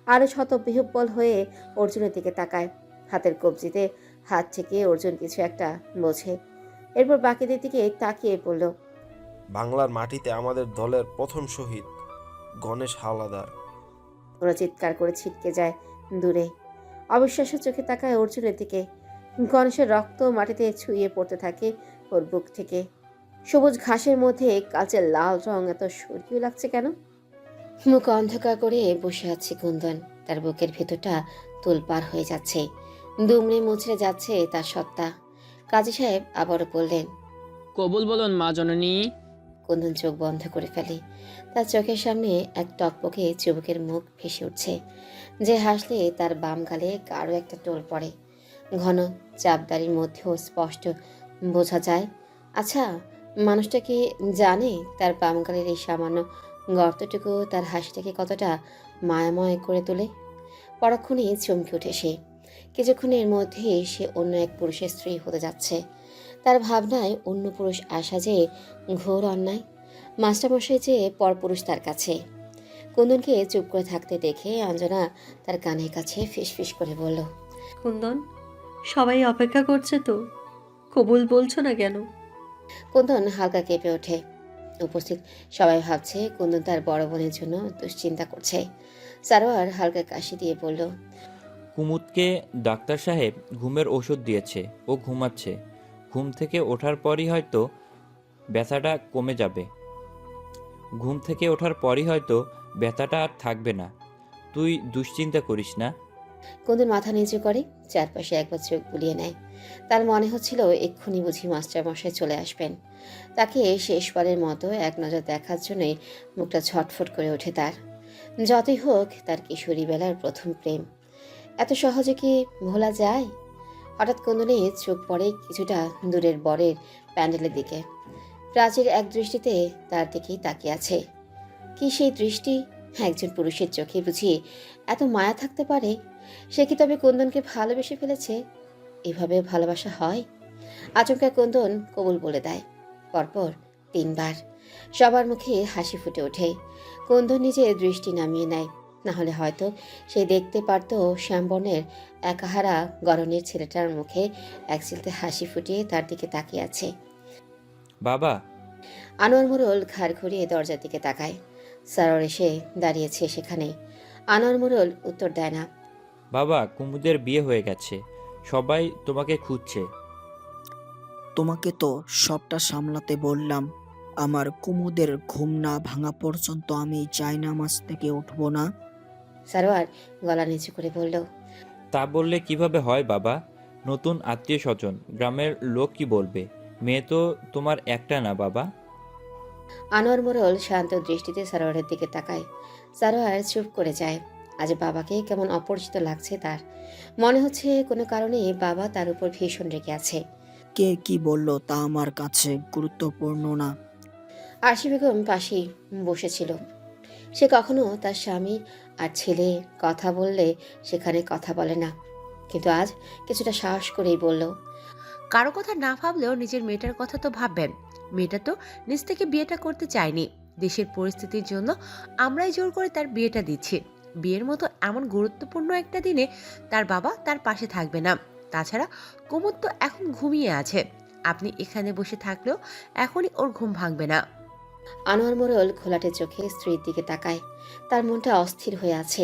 আরো শত বিহ্বল হয়ে অর্জুনের দিকে তাকায়। হাতের কবজিতে হাত থেকে অর্জুন কিছু একটা বোঝে। এরপর বাকিদের দিকে তাকিয়ে বলল, বাংলার মাটিতে আমাদের দলের প্রথম শহীদ গণেশ হাওলাদার। ওরা চিৎকার করে ছিটকে যায় দূরে। অবিশ্বাস্য চোখে তাকায় অর্জুনের দিকে। গণেশের রক্ত মাটিতে ছুঁয়ে পড়তে থাকে ওর বুক থেকে। সবুজ ঘাসের মধ্যে কালচে লাল রং এত স্বর্গীয় লাগছে কেন? মুখ অন্ধকার করে বসে আছে কুন্দন। তার বুকের ভেতরটা তোলপাড় হয়ে যাচ্ছে। দুমড়ে মুচড়ে যাচ্ছে তার সত্তা। কাজী সাহেব আবারও বললেন, কবুল বলুন মা জননী। কুন্দন চোখ বন্ধ করে ফেলে। তার চোখের সামনে এক টকবকে চুবুকের মুখ ভেসে উঠছে, যে হাসলে তার বাম গালে কারো একটা টোল পড়ে। ঘন চাপদারির মধ্যেও স্পষ্ট বোঝা যায়। আচ্ছা, মানুষটা কি জানে তার বাম গালের এই সামান্য গর্তটুকু তার হাসিটাকে কতটা মায়াময় করে তোলে? পরক্ষণেই চমকে ওঠে সে। কিছুক্ষণের মধ্যেই সে অন্য এক পুরুষের স্ত্রী হতে যাচ্ছে। তার ভাবনায় অন্য পুরুষ আসা যে ঘোর অন্যায়। মাস্টারমশাই যে পরপুরুষ তার কাছে। কুন্দনকে চুপ করে থাকতে দেখে অঞ্জনা তার কানের কাছে ফিসফিস করে বলল, কুন্দন, সবাই অপেক্ষা করছে তো, কবুল বলছো না কেন? কুন্দন হালকা কেঁপে ওঠে। উপস্থিত সবাই ভাবছে কুন্দন তার বড় বোনের জন্য দুশ্চিন্তা করছে। সারোয়ার হালকা কাশি দিয়ে বলল, কুমুদকে ডাক্তার সাহেব ঘুমের ওষুধ দিয়েছে, ও ঘুমাচ্ছে। ঘুম থেকে ওঠার পরই হয়তো ব্যথাটা কমে যাবে। ঘুম থেকে ওঠার পরই হয়তো ব্যথাটা আর থাকবে না। তুই দুশ্চিন্তা করিস না। কুন্দন মাথা নিচু করে চারপাশে একবার চোখ বুলিয়ে নেয়। তার মনে হচ্ছিল এক্ষুনি বুঝি মাস্টারমশাই চলে আসবেন। তাকে শেষবারের মতো এক নজর দেখার জন্যই মুখটা ছটফট করে ওঠে তার। যতই হোক তার কিশোরী বেলার প্রথম প্রেম, এত সহজে কি ভোলা যায়? হঠাৎ কুন্দনে চোখ পড়ে কিছুটা দূরের বরের প্যান্ডেলের দিকে। প্রাচীর এক দৃষ্টিতে তার দিকেই তাকিয়ে আছে। কি সেই দৃষ্টি? একজন পুরুষের চোখে বুঝি এত মায়া থাকতে পারে? সে কি তবে কুন্দনকে ভালোবেসে ফেলেছে? এভাবে ভালোবাসা হয়? আচমকা কুন্দন কবুল বলে দেয়, পরপর 3 বার। সবার মুখে হাসি ফুটে ওঠে। কুন্দন নিজের দৃষ্টি নামিয়ে নেয়, না হলে হয়তো সে দেখতে পারত শ্যামবর্ণের একাহারা গরনের ছেলেটার মুখে এক চিলতে হাসি ফুটিয়ে তার দিকে তাকিয়ে আছে। বাবা, আনোয়ার মোড়ল ঘাড় ঘুরিয়ে দরজার দিকে তাকায়। সারোয়ার এসে দাঁড়িয়েছে সেখানে। আনোয়ার মোড়ল উত্তর দেয় না। বাবা, কুমুদের বিয়ে হয়ে গেছে, সবাই তোমাকে খুঁজছে। তোমাকে তো সবটা সামলাতে বললাম। আমার কুমুদের ঘুম না ভাঙা পর্যন্ত আমি জায়নামাজ থেকে উঠবো না। সারোয়ার গলা নিচু করে বলল। তা বললে কিভাবে হয় বাবা? নতুন আত্মীয় স্বজন, গ্রামের লোক কি বলবে? মেয়ে তো তোমার একটা না বাবা। আনোয়ার মোড়ল শান্ত দৃষ্টিতে সারোয়ারের দিকে তাকায়। সারোয়ার চুপ করে যায়। আজ বাবাকে কেমন অপরিচিত লাগছে তার। মনে হচ্ছে কোনো কারণে বাবা তার উপর ভীষণ রেগে আছে। কে কি বললো তা আমার কাছে গুরুত্বপূর্ণ না। আরশি বেগম পাশেই বসেছিল। সে কখনো তার স্বামী আর ছেলে কথা বললে সেখানে কথা বলে না, কিন্তু আজ কিছুটা সাহস করেই বলল। কারো কথা না ভাবলেও নিজের মেয়েটার কথা তো ভাববেন। মেয়েটা তো নিজ থেকে বিয়েটা করতে চায়নি, দেশের পরিস্থিতির জন্য আমরাই জোর করে তার বিয়েটা দিচ্ছি। বিয়ের মতো এমন গুরুত্বপূর্ণ একটা দিনে তার বাবা তার পাশে থাকবে না। তাছাড়া কুমুদ তো এখন ঘুমিয়ে আছে, আপনি এখানে বসে থাকলেও এখনই ওর ঘুম ভাঙবে না। আনোয়ার মোড়ল ঘোলাটে চোখে স্ত্রীর দিকে তাকায়। তার মনটা অস্থির হয়ে আছে,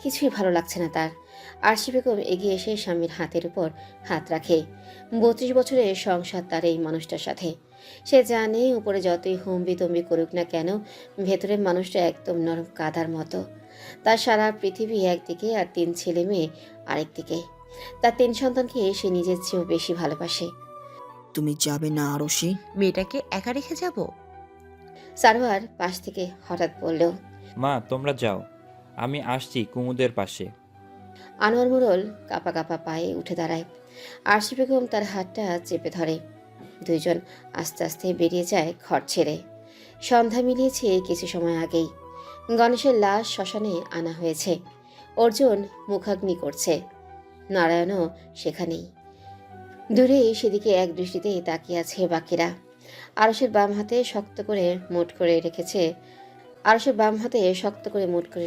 কিছুই ভালো লাগছে না তার। আরশি বেগম এগিয়ে এসে স্বামীর হাতের উপর হাত রাখে। 32 বছরের সংসার তার এই মানুষটার সাথে। সে জানে উপরে যতই হম্বি তম্বি করুক না কেন, ভেতরের মানুষটা একদম নরম কাদার মতো। তার সারা পৃথিবী একদিকে আর 3 ছেলে মেয়ে আরেকদিকে। তার 3 সন্তানকে সে নিজের চেয়েও বেশি ভালোবাসে। তুমি যাবে না আরশি? মেয়েটাকে একা রেখে যাব? সারোয়ার পাশ থেকে হঠাৎ বলল। মা তোমরা যাও, আমি আসছি কুমুদের পাশে। আনোয়ার মোড়ল কাপা কাপা পায়ে উঠে দাঁড়ায়। আরশি বেগম তার হাতটা চেপে ধরে। দুইজন আস্তে আস্তে বেরিয়ে যায় ঘর ছেড়ে। সন্ধ্যা মিলিয়েছে কিছু সময় আগেই। গণেশের লাশ শ্মশানে আনা হয়েছে। অর্জুন মুখাগ্নি করছে, নারায়ণও সেখানেই। দূরে সেদিকে এক দৃষ্টিতে তাকিয়ে আছে বাকিরা। আরশের বাম হাতে শক্ত করে মুঠ করে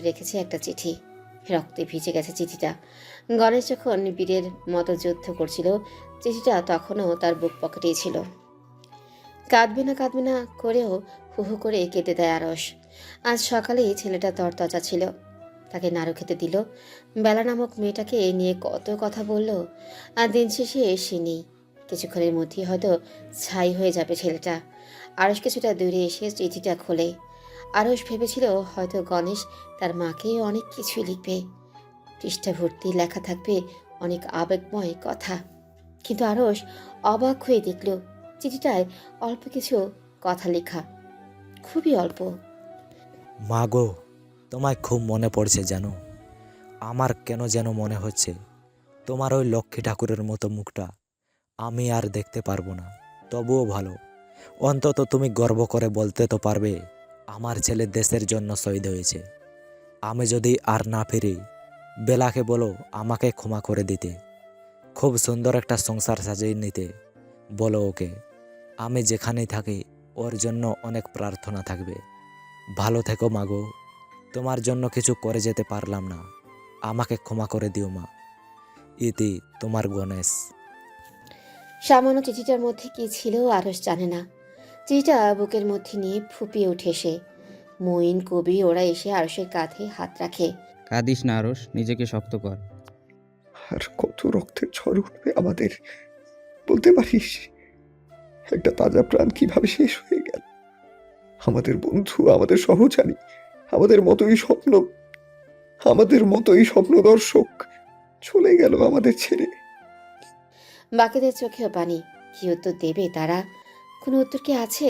রেখেছে একটা চিঠি। রক্তে ভিজে গেছে চিঠিটা। গণেশ যখন বীরের মতো যুদ্ধ করছিল, চিঠিটা তখনও তার বুক পকেটেই ছিল। কাঁদবে না করেও হু হু করে কেঁদে দেয় আরশ। আজ সকালেই ছেলেটা তরতাজা ছিল, তাকে নাড়ু খেতে দিল। বেলা নামক মেয়েটাকে নিয়ে কত কথা বলল, আর দিন শেষে সে নেই। কিছুক্ষণের মধ্যেই হয়তো ছাই হয়ে যাবে ছেলেটা। আরশ কিছুটা দূরে এসে চিঠিটা খোলে। আরশ ভেবেছিল হয়তো গণেশ তার মাকে অনেক কিছুই লিখবে, পৃষ্ঠা ভর্তি লেখা থাকবে অনেক আবেগময় কথা। কিন্তু আরশ অবাক হয়ে দেখল চিঠিটায় অল্প কিছু কথা লেখা, খুবই অল্প। মা গো, তোমায় খুব মনে পড়ছে জানো। আমার কেন যেন মনে হচ্ছে তোমার ওই লক্ষ্মী ঠাকুরের মতো মুখটা আমি আর দেখতে পারবো না। তবুও ভালো, অন্তত তুমি গর্ব করে বলতে তো পারবে আমার ছেলে দেশের জন্য শহীদ হয়েছে। আমি যদি আর না ফিরি, বেলাকে বলো আমাকে ক্ষমা করে দিতে, খুব সুন্দর একটা সংসার সাজিয়ে নিতে বলো ওকে। আমি যেখানেই থাকি ওর জন্য অনেক প্রার্থনা থাকবে। ভালো থেকো মাগো, তোমার জন্য কিছু করে যেতে পারলাম না, আমাকে ক্ষমা করে দিও মা। ইতি তোমার গণেশ। সামান্য চিঠিটার মধ্যে কি ছিল আরশ জানে না। চিঠিটা বুকের মধ্যে নিয়ে ফুপিয়ে উঠে সে। মঈন, কবি ওরা এসে আরশের কাঁধে হাত রাখে। কাঁদিস না আরশ, নিজেকে শক্ত কর। আর কত রক্তের ঝড় উঠবে আমাদের, বলতে পারিস? একটা তাজা প্রাণ কিভাবে শেষ হয়ে গেল। আমাদের বন্ধু, আমাদের সহচারী, আমাদের মতোই স্বপ্ন দর্শক চলে গেল আমাদের ছেড়ে। বাকিদের চোখেও পানি। কি উত্তর দেবে তারা? কোনো উত্তর কি আছে?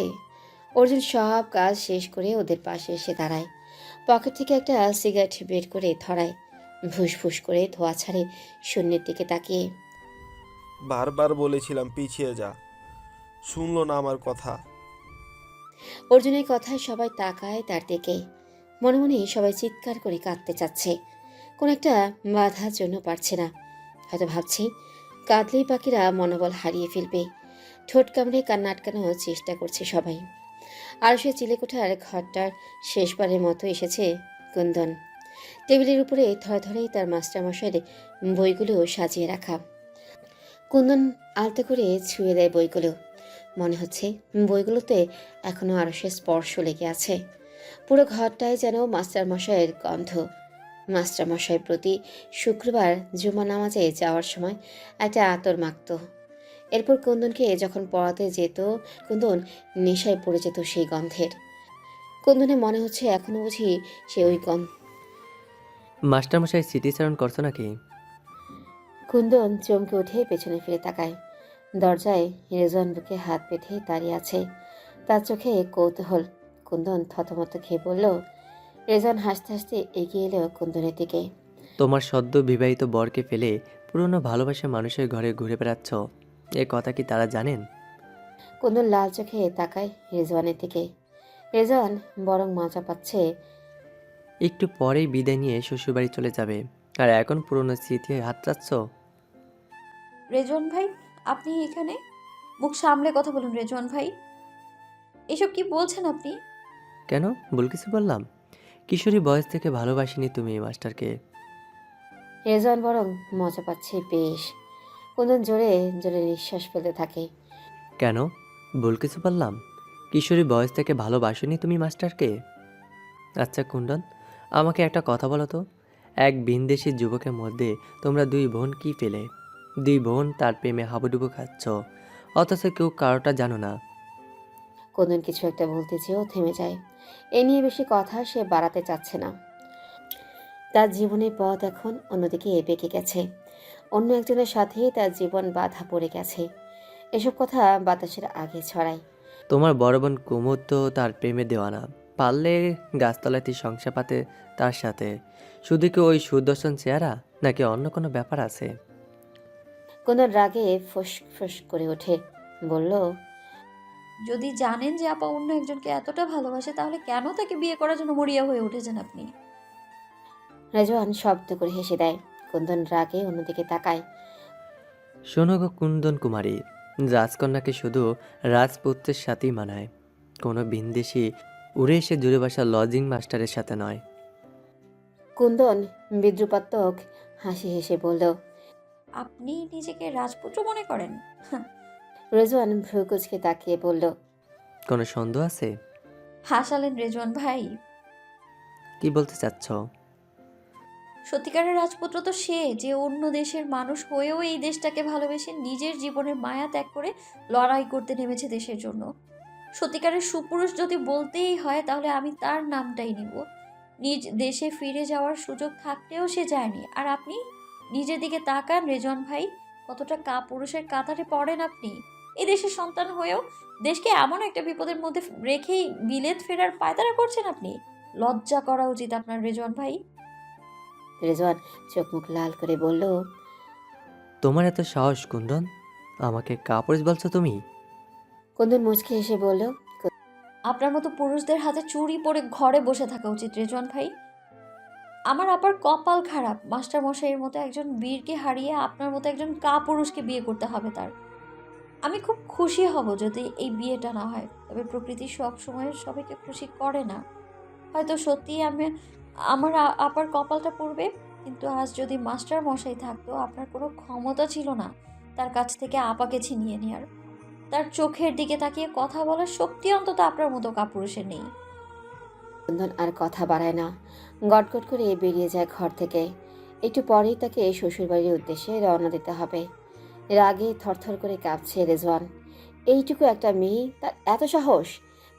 অর্জুন সব কাজ শেষ করে ওদের পাশে এসে দাঁড়ায়। পকেট থেকে একটা সিগারেট বের করে ধরায়। ফুস করে ধোঁয়া ছাড়ে শূন্যের দিকে তাকিয়ে। বারবার বলেছিলাম পিছিয়ে যা, শুনলো না আমার কথা। অর্জুনের কথায় সবাই তাকায় তার দিকে। মনে মনে সবাই চিৎকার করে কাঁদতে চাচ্ছে, কোন একটা বাধার জন্য পারছে না। হয়তো ভাবছি কাঁদলেই বাকিরা মনোবল হারিয়ে ফেলবে। ঠোঁট কামড়ে কান্না আটকানোর চেষ্টা করছে সবাই। আর সে চিলেকোঠার ঘরটার শেষবারের মতো এসেছে কুন্দন। টেবিলের উপরে ধরে ধরে তার মাস্টারমশাইয়ের বইগুলো সাজিয়ে রাখা। কুন্দন আলতো করে ছুঁয়ে দেয় বইগুলো। মনে হচ্ছে বইগুলোতে এখনো আরশের স্পর্শ লেগে আছে। পুরো ঘরটায় যেন মাস্টারমশাইয়ের গন্ধ। মাস্টারমশাইয়ের প্রতি শুক্রবার জুমা নামাজে যাওয়ার সময় একটা আতর মাখত। এরপর কুন্দনকে যখন পড়াতে যেত, কুন্দন নেশায় পড়ে যেত সেই গন্ধের। কুন্দনে মনে হচ্ছে এখনো বুঝি সে ওই গন্ধ। মাস্টারমশাই স্মৃতিচারণ করছো নাকি? কুন্দন চমকে উঠে পেছনে ফিরে তাকায়। দরজায় রেজওয়ান বুকে হাত পেতে দাঁড়িয়ে আছে, তার চোখে কৌতূহল। কুন্দন থতমত খেয়ে বলল। রেজওয়ান হাসতে হাসতে এগিয়ে এলো কুন্দনের দিকে। তোমার সদ্য বিবাহিত বরকে ফেলে পুরনো ভালোবাসার মানুষের ঘরে ঘুরে বেড়াচ্ছ, এ কথা কি তারা জানেন? কুন্দন লাল চোখে তাকায় রেজওয়ানের দিকে। রেজওয়ান বরং মজা পাচ্ছে। একটু পরেই বিদায় নিয়ে শ্বশুরবাড়ি চলে যাবে, আর এখন পুরনো স্মৃতি হাতড়াচ্ছ। রেজওয়ান ভাই, আপনি এখানে? মুখ সামলে কথা বলুন রেজওয়ান ভাই। এসব কি বলছেন আপনি? কেন, ভুল কিছু বললাম? কিশোরী বয়স থেকে ভালোবাসিনি তুমি এই মাস্টারকে। রেজওয়ান বরং মজা পাচ্ছে বেশ। কুন্দন জোরে জোরে নিঃশ্বাস ফেলতে থাকে। কেন, ভুল কিছু বললাম? কিশোরী বয়স থেকে ভালোবাসনি তুমি মাস্টারকে? আচ্ছা কুন্দন, আমাকে একটা কথা বলো তো, এক ভিনদেশী যুবকের মধ্যে তোমরা দুই বোন কি পেলে? দুই বোন তার প্রেমে হাবুডুবু খাচ্ছ, অথচ কেউ কারোটা জানো না। কুন্দন কিছু একটা বলতে চেয়েও থেমে যায়। এ নিয়ে বেশি কথা সে বাড়াতে চাচ্ছে না। তার জীবনের পথ এখন অন্যদিকে বেঁকে গেছে। অন্য একজনের সাথে তার জীবন বাধা পড়ে গেছে। এসব কথা বাতাসের আগে ছড়ায়। তোমার বড় বোন কুমুদ তো তার প্রেমে দেওয়ানা, পারলে গাছতলাতে সংসার পাতে তার সাথে। শুধু কি ওই সুদর্শন চেহারা, নাকি অন্য কোনো ব্যাপার আছে? কুন্দন রাগে ফুস করে ওঠে, বলল। যদি জানেন যে আপা অন্য একজনকে এতটা ভালোবাসে, তাহলে কেন তাকে বিয়ে করার জন্য মরিয়া হয়ে উঠেছেন আপনি? রেজওয়ান শব্দ করে হেসে দেয়। কুন্দন রাগে অন্যদিকে তাকায়। শোনো গো কুন্দন কুমারী, রাজকন্যাকে শুধু রাজপুত্রের সাথেই মানায়, কোনো ভিনদেশী উড়ে এসে জুড়ে বসা লজিং মাস্টারের সাথে নয়। কুন্দন বিদ্রুপাত্মক হাসি হেসে বলল। আপনি নিজেকে রাজপুত্র মনে করেন? রেজওয়ান ভ্রুকুচকে তাকিয়ে বলল। কোনো সন্দেহ আছে? হাসালেন রেজওয়ান ভাই। কি বলতে চাচ্ছ? সত্যিকারের রাজপুত্র তো সে, যে অন্য দেশের মানুষ হয়েও এই দেশটাকে ভালোবেসে নিজের জীবনের মায়া ত্যাগ করে লড়াই করতে নেমেছে দেশের জন্য। সত্যিকারের সুপুরুষ যদি বলতেই হয়, তাহলে আমি তার নামটাই নিব। নিজ দেশে ফিরে যাওয়ার সুযোগ থাকতেও সে যায়নি। আর আপনি নিজের দিকে তাকান রেজওয়ান ভাই, কতটা কাপুরুষের কাতারে পড়েন আপনি। এই দেশের সন্তান হয়েও দেশকে এমন একটা বিপদের মধ্যে রেখেই বিলেত ফেরার পায়তারা করছেন আপনি। লজ্জা করা উচিত আপনার রেজওয়ান ভাই। রেজওয়ান চোখ মুখ লাল করে বলল। তোমার এত সাহস কুন্দন, আমাকে কাপুরুষ বলছো তুমি? কুন্দন মুচকে এসে বলল। আপনার মতো পুরুষদের হাতে চুরি পরে ঘরে বসে থাকা উচিত রেজওয়ান ভাই। আমার আবার কপাল খারাপ, মাস্টার মশাইয়ের মতো একজন বীরকে হারিয়ে আপনার মতো একজন কাপুরুষকে বিয়ে করতে হবে তার। আমি খুব খুশি হব যদি এই বিয়েটা না হয়, তবে প্রকৃতি সব সময় সবাইকে খুশি করে না। হয়তো সত্যিই আমার আপার কপালটা পড়বে, কিন্তু আজ যদি মাস্টার মশাই থাকতো, আপনার কোনো ক্ষমতা ছিল না তার কাছ থেকে আপাকে ছিনিয়ে নেওয়ার। তার চোখের দিকে তাকিয়ে কথা বলার শক্তি অন্তত আপনার মতো কাপুরুষের নেই। কুন্দন আর কথা বাড়ায় না, গটগট করে বেরিয়ে যায় ঘর থেকে। একটু পরেই তাকে শ্বশুরবাড়ির উদ্দেশ্যে রওনা দিতে হবে। রাগে থরথর করে কাঁপছে রেজওয়ান। এইটুকু একটা মেয়ে, তার এত সাহস!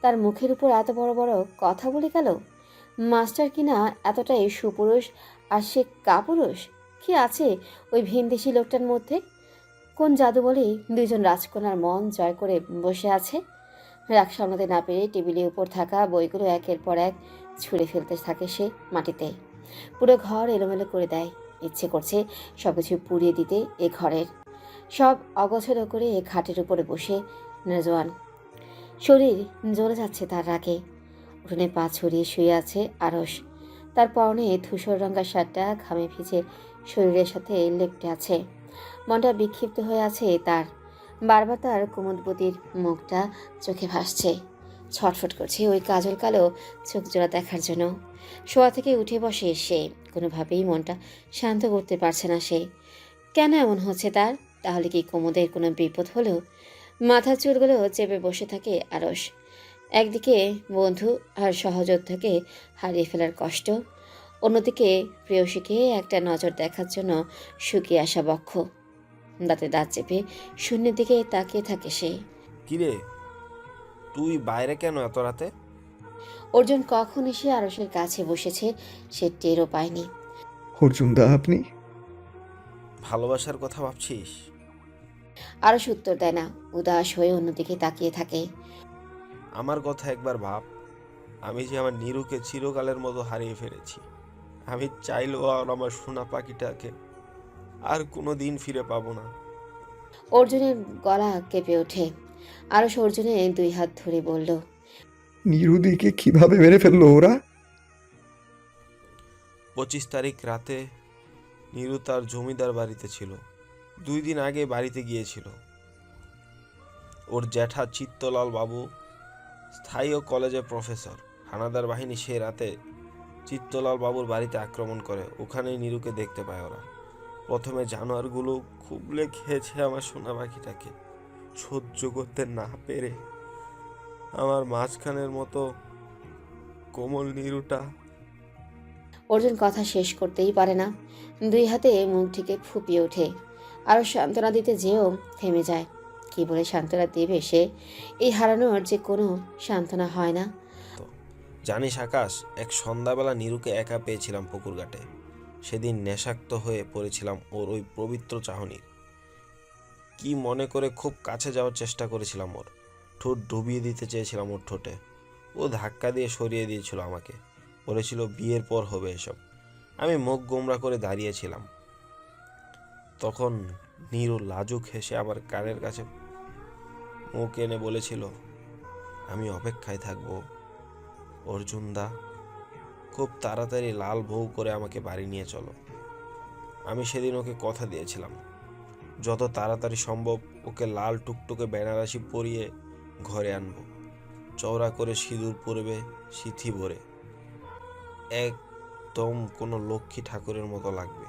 তার মুখের উপর এত বড় বড় কথা বলে গেল। মাস্টার কিনা এতটাই সুপুরুষ, আর সে কাপুরুষ। কি আছে ওই ভিনদেশি লোকটার মধ্যে? কোন জাদু বলে দুইজন রাজকন্যার মন জয় করে বসে আছে? রাগ সামলাতে না পেরে টেবিলের উপর থাকা বইগুলো একের পর এক ছুঁড়ে ফেলতে থাকে সে মাটিতে। পুরো ঘর এলোমেলো করে দেয়। ইচ্ছে করছে সবকিছু পুড়িয়ে দিতে এ ঘরের। সব অগোছলো করে খাটের উপরে বসে রেজওয়ান। শরীর জ্বলে যাচ্ছে তার রাগে। উঠোনে পা ছড়িয়ে শুয়ে আছে আরশ। তার পরনে ধূসর রঙা শার্টটা ঘামে ভিজে শরীরের সাথে লেপ্টে আছে। মনটা বিক্ষিপ্ত হয়ে আছে তার। বারবার তার কুমুদবতীর মুখটা চোখে ভাসছে। ছটফট করছে ওই কাজল কালো চোখ জোড়া দেখার জন্য। শোয়া থেকে উঠে বসে সে। কোনোভাবেই মনটা শান্ত করতে পারছে না সে। কেন এমন হচ্ছে তার? তাহলে কি কুমুদের কোনো বিপদ হলো? মাথার চুলগুলো চেপে বসে থাকে আরশ। একদিকে বন্ধু আর সহযোদ্ধাকে হারিয়ে ফেলার কষ্ট, অন্যদিকে প্রেয়সীকে একটা নজর দেখার জন্য শুকিয়ে আসা বক্ষ। দাঁতে দাঁত চেপে শূন্যের দিকে তাকিয়ে থাকে সে। কিরে, তুই বাইরে কেন এত রাতে? অর্জুন কখন এসে আরসের কাছে বসেছে সে টেরও পায়নি। অর্জুনদা, আপনি? ভালোবাসার কথা ভাবছিস? আরস উত্তর দেয় না, উদাস হয়ে অন্যদিকে তাকিয়ে থাকে। আমার কথা একবার ভাব। আমি যে আমার নীরুকে চিরকালের মতো হারিয়ে ফেলেছি। আমি চাইলেও আর আমার সোনা পাখিটাকে আর কোনো দিন ফিরে পাবো না। অর্জুনের গলা কেঁপে ওঠে। আরস অর্জুনের 2 হাত ধরে বলল, নিরুদিকে কিভাবে মেরে ফেললো ওরা? 25 তারিখ রাতে নীরু তার জমিদার বাড়িতে ছিল। 2 দিন আগে বাড়িতে গিয়েছিল। ওর জ্যাঠা চিত্তলাল বাবু স্থায়ী কলেজের প্রফেসর। হানাদার বাহিনী সে রাতে চিত্তলাল বাবুর বাড়িতে আক্রমণ করে। ওখানেই নীরুকে দেখতে পায় ওরা। প্রথমে জানোয়ারগুলো খুবলে খেয়েছে আমার সোনা পাখিটাকে। সহ্য করতে না পেরে আমার মাঝখানের মতো কোমল নীরুটা। অর্জুন কথা শেষ করতেই পারে না, 2 হাতে মুখ ঢেকে ফুপিয়ে ওঠে। আরো সান্ত্বনা দিতে যেও থেমে যায়। কি বলে সান্ত্বনা দেবে সে? এই হারানোর যে কোনো সান্ত্বনা হয় না। জানিস আকাশ, এক সন্ধ্যাবেলা নীরুকে একা পেয়েছিলাম পুকুর ঘাটে। সেদিন নেশাক্ত হয়ে পড়েছিলাম ওর ওই পবিত্র চাহনির। কি মনে করে খুব কাছে যাওয়ার চেষ্টা করেছিলাম। ওর ঠোঁট ডুবিয়ে দিতে চেয়েছিলাম ওর ঠোঁটে। ও ধাক্কা দিয়ে সরিয়ে দিয়েছিল আমাকে। বলেছিল বিয়ের পর হবে এসব। আমি মুখ গোমরা করে দাঁড়িয়েছিলাম। তখন নীরু লাজুক হেসে আমার কানের কাছে মুখ এনে বলেছিল, আমি অপেক্ষায় থাকবো অর্জুনদা। খুব তাড়াতাড়ি লাল বউ করে আমাকে বাড়ি নিয়ে চলো। আমি সেদিন ওকে কথা দিয়েছিলাম, যত তাড়াতাড়ি সম্ভব ওকে লাল টুকটুকে বেনারসি পরিয়ে ঘরে আনবো। চওড়া করে সিঁদুর পরবে সিথি ভরে, একদম কোনো লক্ষ্মী ঠাকুরের মতো লাগবে।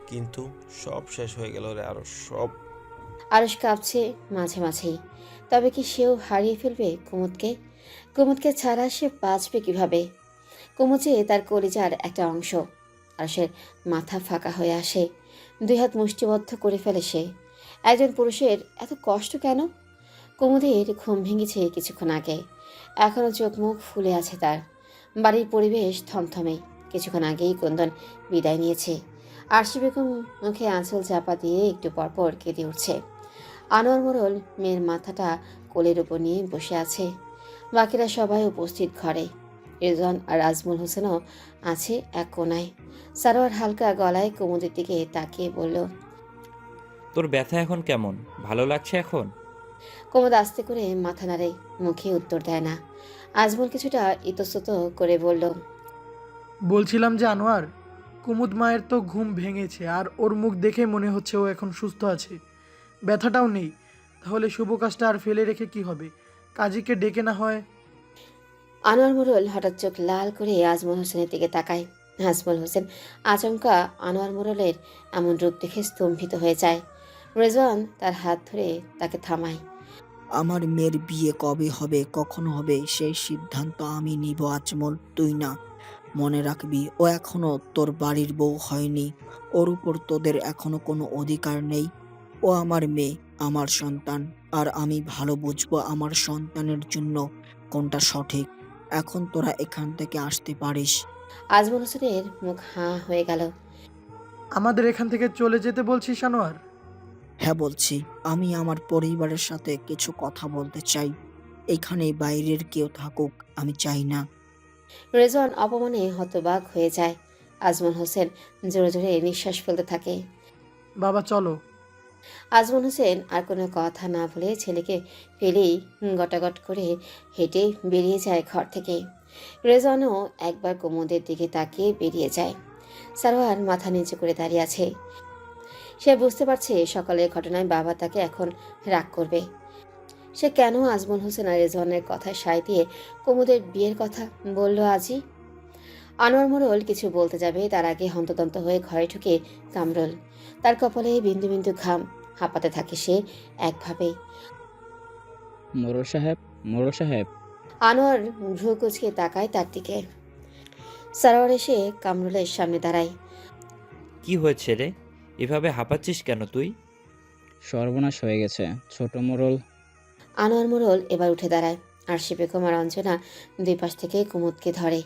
কিন্তু সব শেষ হয়ে গেল রে। আরো সব। আরস কাঁপছে মাঝে মাঝেই। তবে কি সেও হারিয়ে ফেলবে কুমুদকে? কুমুদকে ছাড়া সে বাঁচবে কিভাবে? কুমুদ যে তার কলিজার একটা অংশ। আরসের মাথা ফাঁকা হয়ে আসে, 2 হাত মুষ্টিবদ্ধ করে ফেলে সে। একজন পুরুষের এত কষ্ট কেন? কুমুদের ঘুম ভেঙেছে কিছুক্ষণ আগে। এখনো চোখ মুখ ফুলে আছে তার। বাড়ির পরিবেশ থমথমে। কিছুক্ষণ আগেই কুন্দন বিদায় নিয়েছে। আরশি বেগম মুখে আঁচল চাপা দিয়ে একটু পরপর কেঁদে উঠছে। আনোয়ার মোড়ল মেয়ের মাথাটা কোলের উপর নিয়ে বসে আছে। বাকিরা সবাই উপস্থিত ঘরে। রেজওয়ান আর আজমল হোসেনও আছে এক কোনায়। সারোয়ার হালকা গলায় কুমুদের দিকে তাকিয়ে বলল, তোর ব্যথা এখন কেমন? ভালো লাগছে এখন? কুমুদ আস্তে করে মাথা নাড়ে, মুখে উত্তর দেয় না। আজমল কিছুটা ইতস্তত করে বলল, বলছিলাম যে আনোয়ার, কুমুদ মায়ের তো ঘুম ভেঙেছে, আর ওর মুখ দেখে মনে হচ্ছে ও এখন সুস্থ আছে, ব্যথাটাও নেই। তাহলে শুভ কাজটা আর ফেলে রেখে কি হবে? কাজীকে ডেকে না হয়। আনোয়ার মোড়ল হঠাৎ চোখ লাল করে আজমল হোসেনের দিকে তাকায়। আজমল হোসেন আচমকা আনোয়ার মোড়লের এমন রূপ দেখে স্তম্ভিত হয়ে যায়। রেজওয়ান তার হাত ধরে তাকে থামায়। আমার মেয়ের বিয়ে কবে হবে, কখন হবে, সেই সিদ্ধান্ত আমি নিব আজমল, তুই না। মনে রাখবি, ও এখনো তোর বাড়ির বউ হয়নি। ওর উপর তোদের এখনো কোনো অধিকার নেই। ও আমার মেয়ে, আমার সন্তান, আর আমি ভালো বুঝবো আমার সন্তানের জন্য কোনটা সঠিক। এখন তোরা এখান থেকে আসতে পারিস। আজমল হোসেনের মুখ হাঁ হয়ে গেল। আমাদের এখান থেকে চলে যেতে বলছিস আনোয়ার? হ্যাঁ বলছি, আমি আমার পরিবারের সাথে কিছু কথা বলতে চাই। এখানে বাইরের কেউ থাকুক আমি চাই না। রেজওয়ান অপমানে হতবাক হয়ে যায়। আজমল হোসেন জোরে জোরে নিঃশ্বাস ফেলতে থাকে। বাবা চলো। আজমল হোসেন আর কোনো কথা না বলে ছেলেকে ফেলেই গটাগট করে হেঁটে বেরিয়ে যায় ঘর থেকে। রেজওয়ানও একবার কুমুদের দিকে তাকিয়ে বেরিয়ে যায়। সারোয়ার মাথা নিচু করে দাঁড়িয়ে আছে। সে বুঝতে পারছে সকালের ঘটনায় বাবা তাকে এখন রাগ করবে। সে কেন আজমল হোসেন আর রেজওয়ানের কথা সায় দিয়ে কুমুদের বিয়ের কথা বলল আজই? আনোয়ার মোড়ল কিছু বলতে যাবে তার আগে হন্তদন্ত হয়ে ঘরে ঢুকে কামরুল। তার কপালে বিন্দু বিন্দু ঘাম, হাঁপাতে থাকে সে একভাবে। মোড়ল সাহেব, মোড়ল সাহেব। আনোয়ার ভ্রু কুচকে তাকায় তার দিকে। সারোয়ার এসে কামরুলের সামনে দাঁড়ায়। কি হয়েছে রে? এভাবে হাঁপাচ্ছিস কেন তুই? সর্বনাশ হয়ে গেছে ছোট মোড়ল। আনোয়ার মোড়ল এবার উঠে দাঁড়ায়। আরশি বেগম আর অঞ্জনা দুই পাশ থেকে কুমুদকে ধরে।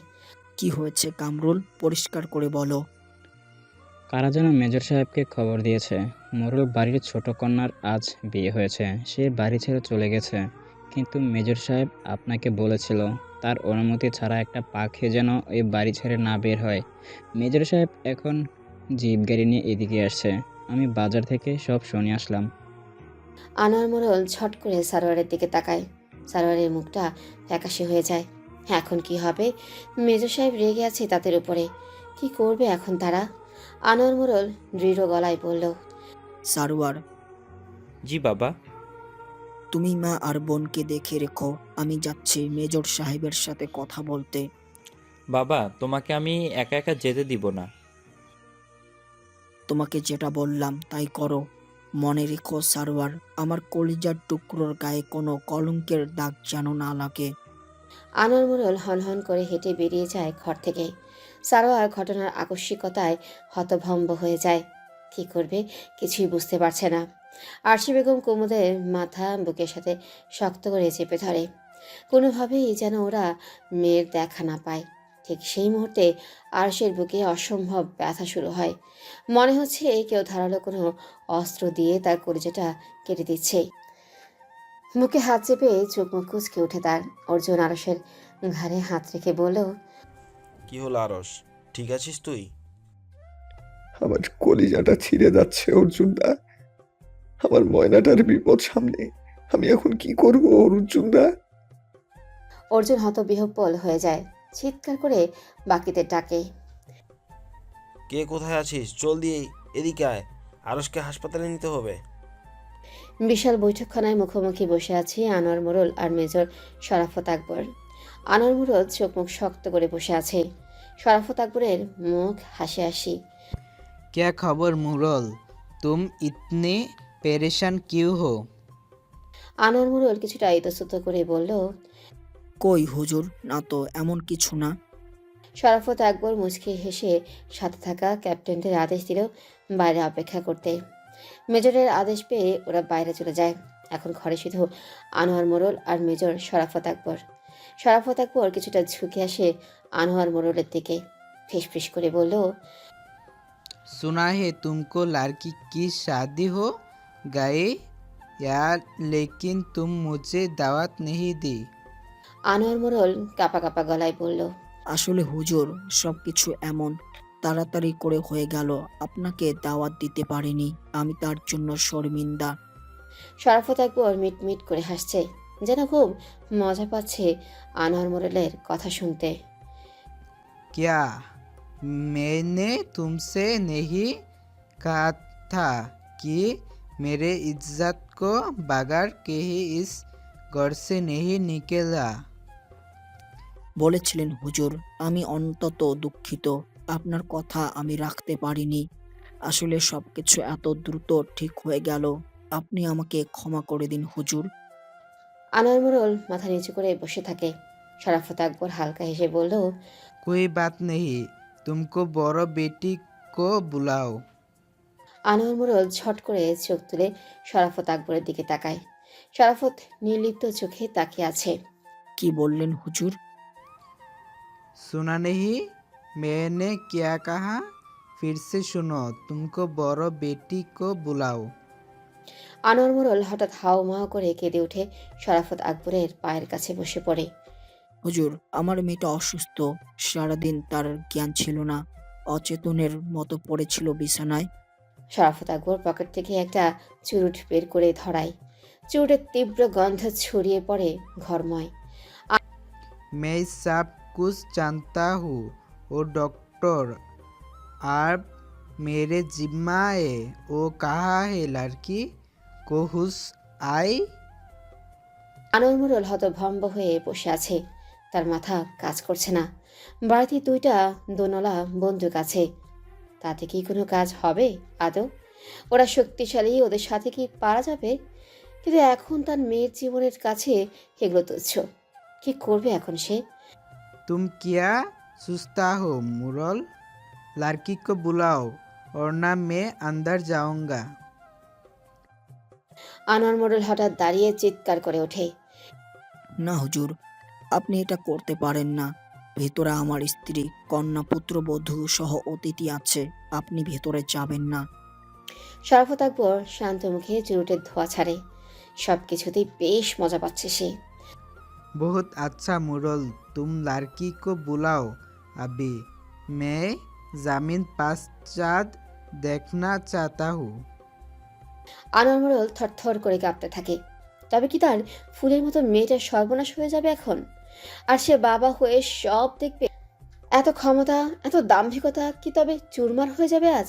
কি হয়েছে কামরুল, পরিষ্কার করে বলো। কারা যেন মেজর সাহেবকে খবর দিয়েছে মোড়ল বাড়ির ছোট কন্যার আজ বিয়ে হয়েছে, সে বাড়ি ছেড়ে চলে গেছে। কিন্তু মেজর সাহেব আপনাকে বলেছিল তার অনুমতি ছাড়া একটা পাখি যেন ওই বাড়ি ছেড়ে না বের হয়। মেজর সাহেব এখন জিপ গাড়ি নিয়ে এদিকে আসছে, আমি বাজার থেকে সব শুনে আসলাম। আনোয়ার মোড়ল ছট করে সারোয়ারের দিকে তাকায়। সারোয়ারের মুখটা ফ্যাকাশে হয়ে যায়। এখন কি হবে? মেজর সাহেব রেগে আছে তাদের উপরে। কি করবে এখন তারা? আনোয়ার মোড়ল দৃঢ় গলায় বলল, সারোয়ার, জি বাবা। তুমি মা আর বোনকে দেখে রেখো, আমি যাচ্ছি মেজর সাহেবের সাথে কথা বলতে। বাবা, তোমাকে আমি একা একা যেতে দিব না। তোমাকে যেটা বললাম তাই করো। মনে রেখো সারোয়ার, আমার কলিজার টুকরোর গায়ে কোনো কলঙ্কের দাগ যেন না লাগে। আনোয়ার মোড়ল হনহন করে হেঁটে বেরিয়ে যায় ঘর থেকে। সারোয়ার ঘটনার আকস্মিকতায় হতভম্ব হয়ে যায়। কি করবে কিছুই বুঝতে পারছে না। আরশি বেগম কুমুদের মাথা বুকের সাথে শক্ত করে চেপে ধরে। কোনোভাবেই যেন ওরা মেয়ের দেখা না পায়। ঠিক সেই মুহূর্তে আরশের বুকে অসম্ভব ব্যথা শুরু হয়। মনে হচ্ছে কেউ ধারালো কোনো অস্ত্র দিয়ে তার কলিজাটা কেটে দিচ্ছে। মুখে হাত চেপে চোখ মুখ কুঁচকে ওঠে তার। অর্জুন আরশের ঘাড়ে হাত রেখে বলল, কি হলো আরস, ঠিক আছিস তুই? আমার কলিজাটা ছিঁড়ে যাচ্ছে অর্জুনদা। আমার ময়নাটার বিপদ সামনে। আমি এখন কি করব অর্জুনদা? অর্জুন হতবিহ্বল হয়ে যায়। চিৎকার করে বাকিদের ডাকে, কে কোথায় আছিস? জলদি এদিকে আয়, আরসকে হাসপাতালে নিতে হবে। বিশাল বৈঠকখানায় মুখোমুখি বসে আছে আনোয়ার মোড়ল আর মেজর শরাফত আকবর। আনোয়ার মোড়ল চোখ মুখ শক্ত করে বসে আছে। শরাফত আকবরের মুখ হাসি হাসি। क्या खबर मुरल, तुम इतने परेशान क्यों हो? আনোয়ার মোড়ল কিছুটা ইতস্তত করে বলল, কই হুজুর, না তো, এমন কিছু না। শরাফত আকবর মুচকি হেসে সাথে থাকা ক্যাপ্টেনদের আদেশ দিল বাইরে অপেক্ষা করতে। মেজরের আদেশ পেয়ে ওরা বাইরে চলে যায়। এখন ঘরে শুধু আনোয়ার মোড়ল আর মেজর শরাফত আকবর। শরাফত আকবর কিছুটা ঝুঁকে আসে আনোয়ার মোড়লের দিকে। ফিসফিস করে বলল, सुना है तुमको लड़की की शादी हो गई यार, लेकिन तुम मुझे दावत नहीं दी। আনোয়ার মোড়ল কাপা কাপা গলায় বলল, আসলে হুজুর, সবকিছু এমন তাড়াতাড়ি করে হয়ে গেল, আপনাকে দাওয়াত দিতে পারিনি, আমি তার জন্য শর্মিন্দা। শরাফত আকবর মিটমিট করে হাসছে, যেন খুব মজা পাচ্ছে আনোয়ার মোড়লের কথা শুনতে। क्या मैंने तुमसे नहीं कहा था कि मेरे इज्जत को बगैर के ही इस घर से नहीं निकला? বলেছিলেন হুজুর, আমি অন্তত দুঃখিত, আপনার কথা আমি রাখতে পারিনি। আসলে সবকিছু এত দ্রুত ঠিক হয়ে গেল, আপনি আমাকে ক্ষমা করে দিন হুজুর। আনোয়ার মোড়ল মাথা নিচু করে বসে থাকে। শরাফত আকবর হালকা হেসে বলল, कोई बात नहीं, तुमको बड़ो बेटी को बुलाओ। আনোয়ার মোড়ল ছট করে চোখ তুলে শরাফত আকবরের দিকে তাকায়। শরাফত নির্লিপ্ত চোখে তাকিয়ে আছে। কি বললেন হুজুর? सुना नहीं मैंने क्या कहा, फिर से सुनो, तुमको बड़ो बेटी को बुलाओ। আনোয়ার মোড়ল হঠাৎ হাওমাও করে কেঁদে উঠে শরাফত আকবরের পায়ের কাছে বসে পড়ে। হুজুর, আমার মেয়েটা অসুস্থ, সারাদিন তার জ্ঞান ছিল না, অচেতনের মতো পড়েছিল বিছানায়। শরাফত আকবর পকেট থেকে একটা চুরুট বের করে ধরায়। চুরুটের তীব্র গন্ধ ছড়িয়ে পড়ে ঘরময়। मैं सब कुछ जानता हूँ, वो डॉक्टर आप मेरे जिम्मा है, वो कहाँ है लड़की को हुश आई? আনোয়ার মোড়ল হতভম্ব হয়ে বসে আছে। তার মাথা কাজ করছে না। বাড়িতে দুইটা দোনলা বন্দুক আছে, তাতে কি কোনো কাজ হবে আদৌ? ওরা শক্তিশালী, ওদের সাথে কি পারা যাবে? কিন্তু এখন তার মেয়ের জীবনের কাছে এগুলো তুচ্ছ। কি করবে এখন সে? तुम क्या सोचता हो मुरल, लड़की को बुलाओ और ना मैं अंदर जाऊंगा। আনোয়ার মোড়ল হঠাৎ দাঁড়িয়ে চিৎকার করে ওঠে। না হুজুর, আপনি এটা করতে পারেন না। ভেতরে আমার স্ত্রী, কন্যা, পুত্রবধূ সহ অতিথি আছে। আপনি ভেতরে যাবেন না। শরাফত আকবর শান্ত মুখে চুরুটের ধোঁয়া ছাড়ে। সবকিছুতেই বেশ মজা পাচ্ছে সে। बहुत अच्छा मुरल, तुम लड़की को बुलाओ अभी। मैं जमीन पश्चात देखना चाहता हूँ। আনোয়ার মোড়ল থরথর করে কাঁপতে থাকে। তবে কি তার ফুলের মতো মেয়েটার সর্বনাশ হয়ে যাবে এখন? আর সে বাবা হয়ে সব দেখবে? এত ক্ষমতা, এত দাম্ভিকতা কি তবে চুরমার হয়ে যাবে আজ?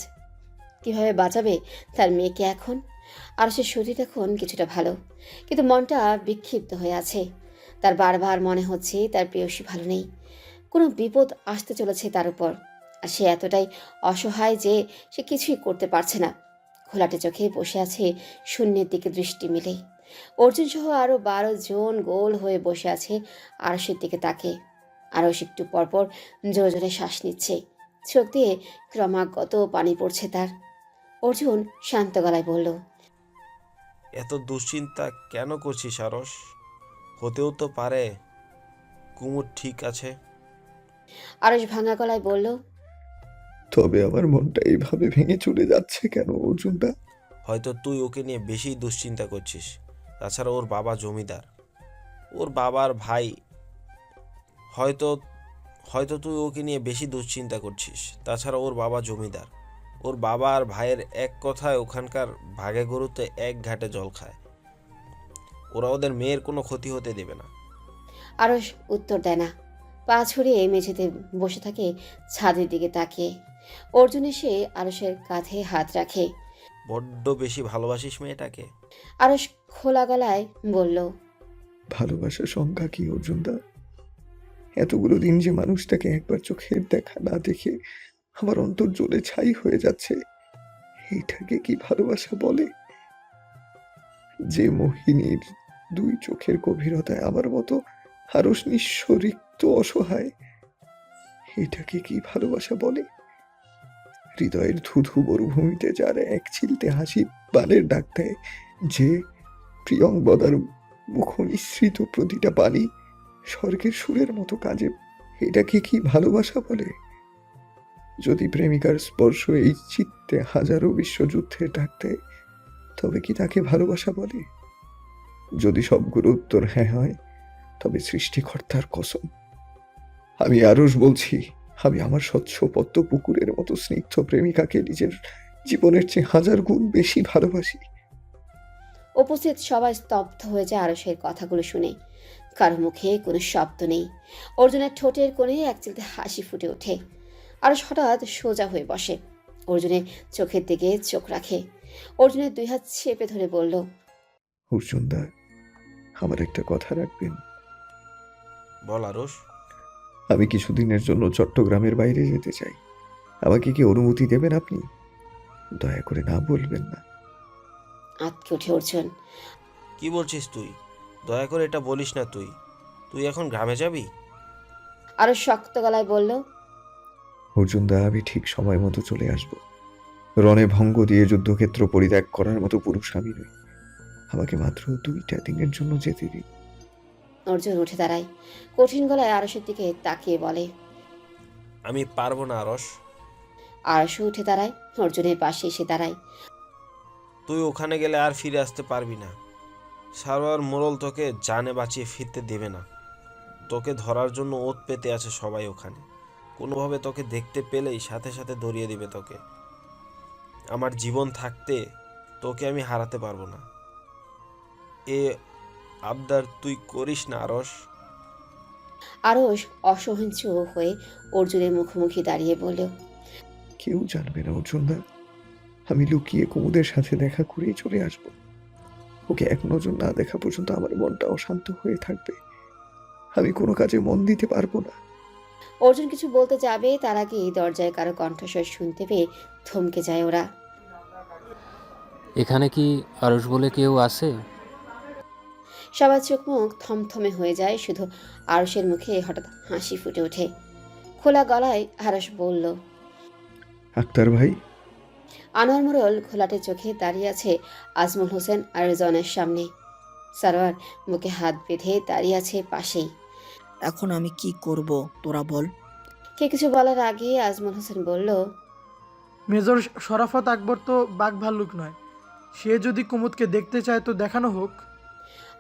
কিভাবে বাঁচাবে তার মেয়েকে এখন? আর সে শরীর এখন কিছুটা ভালো, কিন্তু মনটা বিক্ষিপ্ত হয়ে আছে। তার বারবার মনে হচ্ছে তার প্রেয়সী ভালো নেই, কোনো বিপদ আসতে চলেছে তার উপর। আর সে এতটাই অসহায় যে সে কিছুই করতে পারছে না। ঘোলাটে চোখে বসে আছে, শূন্যের দিকে দৃষ্টি মিলে। অর্জুন সহ আরও 12 জন গোল হয়ে বসে আছে আরশের দিকে তাকে। আরশ একটু পরপর জোরে জোরে শ্বাস নিচ্ছে, চোখ দিয়ে ক্রমাগত পানি পড়ছে তার। অর্জুন শান্ত গলায় বলল, এত দুশ্চিন্তা কেন করছিস আরশ? হতেও তো পারে কুমুদ ঠিক আছে। আরশ ভাঙা গলায় বলল, তবে আমার মনটা এইভাবে ভেঙে চলে যাচ্ছে কেন অর্জুনদা? হয়তো তুই ওকে নিয়ে বেশি দুশ্চিন্তা করছিস। তাছাড়া ওর বাবা জমিদার, ওর বাবার ভাই। হয়তো হয়তো তুই ওকে নিয়ে বেশি দুশ্চিন্তা করছিস। তাছাড়া ওর বাবা জমিদার, ওর বাবা আর ভাইয়ের এক কথায় ওখানকার ভাগে গরুতে এক ঘাটে জল খায়। ওরা ওদের মেয়ের কোনো ক্ষতি হতে দেবে না। আরশ উত্তর দেয় না, পা ছড়িয়ে মেঝেতে বসে থাকে ছাদের দিকে তাকিয়ে। অর্জুন এসে আরশের কাঁধে হাত রাখে। বড্ড বেশি ভালোবাসিস মেয়েটাকে। আরশ খোলা গলায় বলল, ভালোবাসার সংখ্যা কি অর্জুনদা? এতগুলো দিন যে মানুষটাকে একবার চোখের দেখা না দেখে আমার অন্তর জ্বলে ছাই হয়ে যাচ্ছে, এইটাকে কি ভালোবাসা বলে? যে মোহিনীর 2 চোখের গভীরতায় আমার মতো আরশ নিঃস্ব, রিক্ত, অসহায়, এটাকে কি ভালোবাসা বলে? হৃদয়ের ধুধু মরুভূমিতে যার এক চিলতে হাসি বানের ডাক দেয়, যে প্রিয়ংবদার মুখ নিঃসৃত প্রতিটা বাণী স্বর্গের সুরের মতো কাজে, এটাকে কি ভালোবাসা বলে? যদি প্রেমিকার স্পর্শ এই চিত্তে হাজারো বিশ্বযুদ্ধের ডাক দেয়, তবে কি তাকে ভালোবাসা বলে? যদি সবগুলো উত্তর হ্যাঁ হয়, তবে সৃষ্টিকর্তার কসম, আমি আরশ বলছি, আমি আমার স্বচ্ছ পদ্ম পুকুরের মতো স্নিগ্ধ প্রেমিকাকে নিজের জীবনের চেয়ে 1000 গুণ বেশি ভালোবাসি। উপস্থিত সবাই স্তব্ধ হয়ে যায় আরশের কথাগুলো শুনে। কারো মুখে কোনো শব্দ নেই। অর্জুনের ঠোঁটের কোণে এক চিলতে হাসি ফুটে ওঠে। আরশ হঠাৎ সোজা হয়ে বসে, অর্জুনের চোখের দিকে চোখ রাখে। অর্জুনের 2 হাত চেপে ধরে বলল, অর্জুনদা, আমার একটা কথা রাখবেন? বল আরশ। আমি কিছুদিনের জন্য চট্টগ্রামের বাইরে যেতে চাই। আমাকে কি অনুমতি দেবেন আপনি? দয়া করে না বলবেন না। আঁতকে ওঠে অর্জুন। কি বলছিস তুই? দয়া করে এটা বলিস না। তুই তুই এখন গ্রামে যাবি? আরো শক্ত গলায় বলল, অর্জুনদা, আমি ঠিক সময় মতো চলে আসব। রণে ভঙ্গ দিয়ে যুদ্ধক্ষেত্র পরিত্যাগ করার মতো পুরুষ আমি নই। আমাকে মাত্র 2টা দিনের জন্য যেতে দিন। অর্জুন উঠে দাঁড়ায়, কঠিন গলায় আরশের দিকে তাকিয়ে বলে, আমি পারবো না আরশ। আরশও উঠে দাঁড়ায়, অর্জুনের পাশে এসে দাঁড়ায়। তুই ওখানে গেলে আর ফিরে আসতে পারবি না। সারোয়ার মোড়ল তোকে জানে বাঁচিয়ে ফিরতে দেবে না। তোকে ধরার জন্য ওত পেতে আছে সবাই ওখানে। কোনোভাবে তোকে দেখতে পেলেই সাথে সাথে ধরিয়ে দিবে তোকে। আমার জীবন থাকতে তোকে আমি হারাতে পারবো না। এ আবদার তুই করিস না আরশ। আরশ অসহিঞ্চ হয়ে অর্জুনের মুখোমুখি দাঁড়িয়ে বলল, কেউ জানবে না অর্জুনদা। আমি লুকিয়ে কুমুদের সাথে দেখা করেই চলে আসব। ওকে এক নজর না দেখা পর্যন্ত আমার মনটা অশান্ত হয়ে থাকবে। আমি কোনো কাজে মন দিতে পারবো না। অর্জুন কিছু বলতে যাবে, তার আগে দরজায় কারো কণ্ঠস্বর শুনতে পেয়ে থমকে যায় ওরা। এখানে কি আরশ বলে কেউ আছে? সবার চোখ মুখ থমথমে হয়ে যায়, শুধু আরশের মুখে হঠাৎ হাসি ফুটে ওঠে। খোলা গলায় আরশ বলল, আক্তার ভাই। আনোয়ার মোড়ল ঘোলাটে চোখে দাঁড়িয়ে আছে আজমল হোসেন আর রেজওয়ানের সামনে। সারোয়ার মুখে হাত বেঁধে দাঁড়িয়ে আছে পাশেই। এখন আমি কি করব তোরা বল। কে কিছু বলার আগে আজমল হোসেন বলল, মেজর শরাফত আকবর তো বাঘ ভাল্লুক নয়, সে যদি কুমুদকে দেখতে চায় তো দেখানো হোক।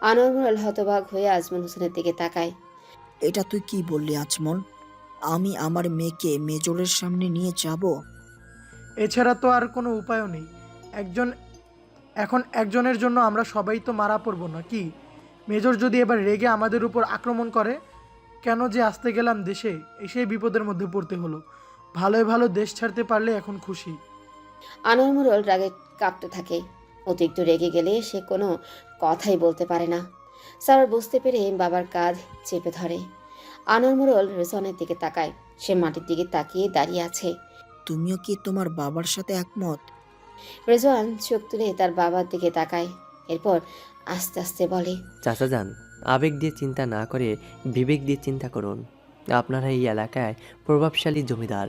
আনোয়ার মোড়ল হতবাক হয়ে আজমল হোসেনের দিকে তাকায়। এটা তুই কি বললি আজমল? আমি আমার মেয়েকে মেজরের সামনে নিয়ে যাব? এছাড়া তো আর কোনো উপায়ও নেই। এখন একজনের জন্য আমরা সবাই তো মারা পড়ব না কি? মেজর যদি এবার রেগে আমাদের উপর আক্রমণ করে, কেন যে আসতে গেলাম দেশে, এসেই বিপদের মধ্যে পড়তে হলো। ভালোই ভালো দেশ ছাড়তে পারলে এখন খুশি। আনোয়ার মোড়ল রাগে কাঁপতে থাকে। অতিরিক্ত রেগে গেলে সে কোনো কথাই বলতে পারে না। সারোয়ার বুঝতে পেরে বাবার কাঁধ চেপে ধরে। আনোয়ার মোড়ল রেজওয়ানের দিকে তাকায়। সে মাটির দিকে তাকিয়ে দাঁড়িয়ে আছে। তুমিও কি তোমার বাবার সাথে একমত? রেজওয়ান চোখ তুলে তার বাবার দিকে তাকায়। এরপর আস্তে আস্তে বলে, চাচা যান, আবেগ দিয়ে চিন্তা না করে বিবেক দিয়ে চিন্তা করুন। আপনারা এই এলাকায় প্রভাবশালী জমিদার,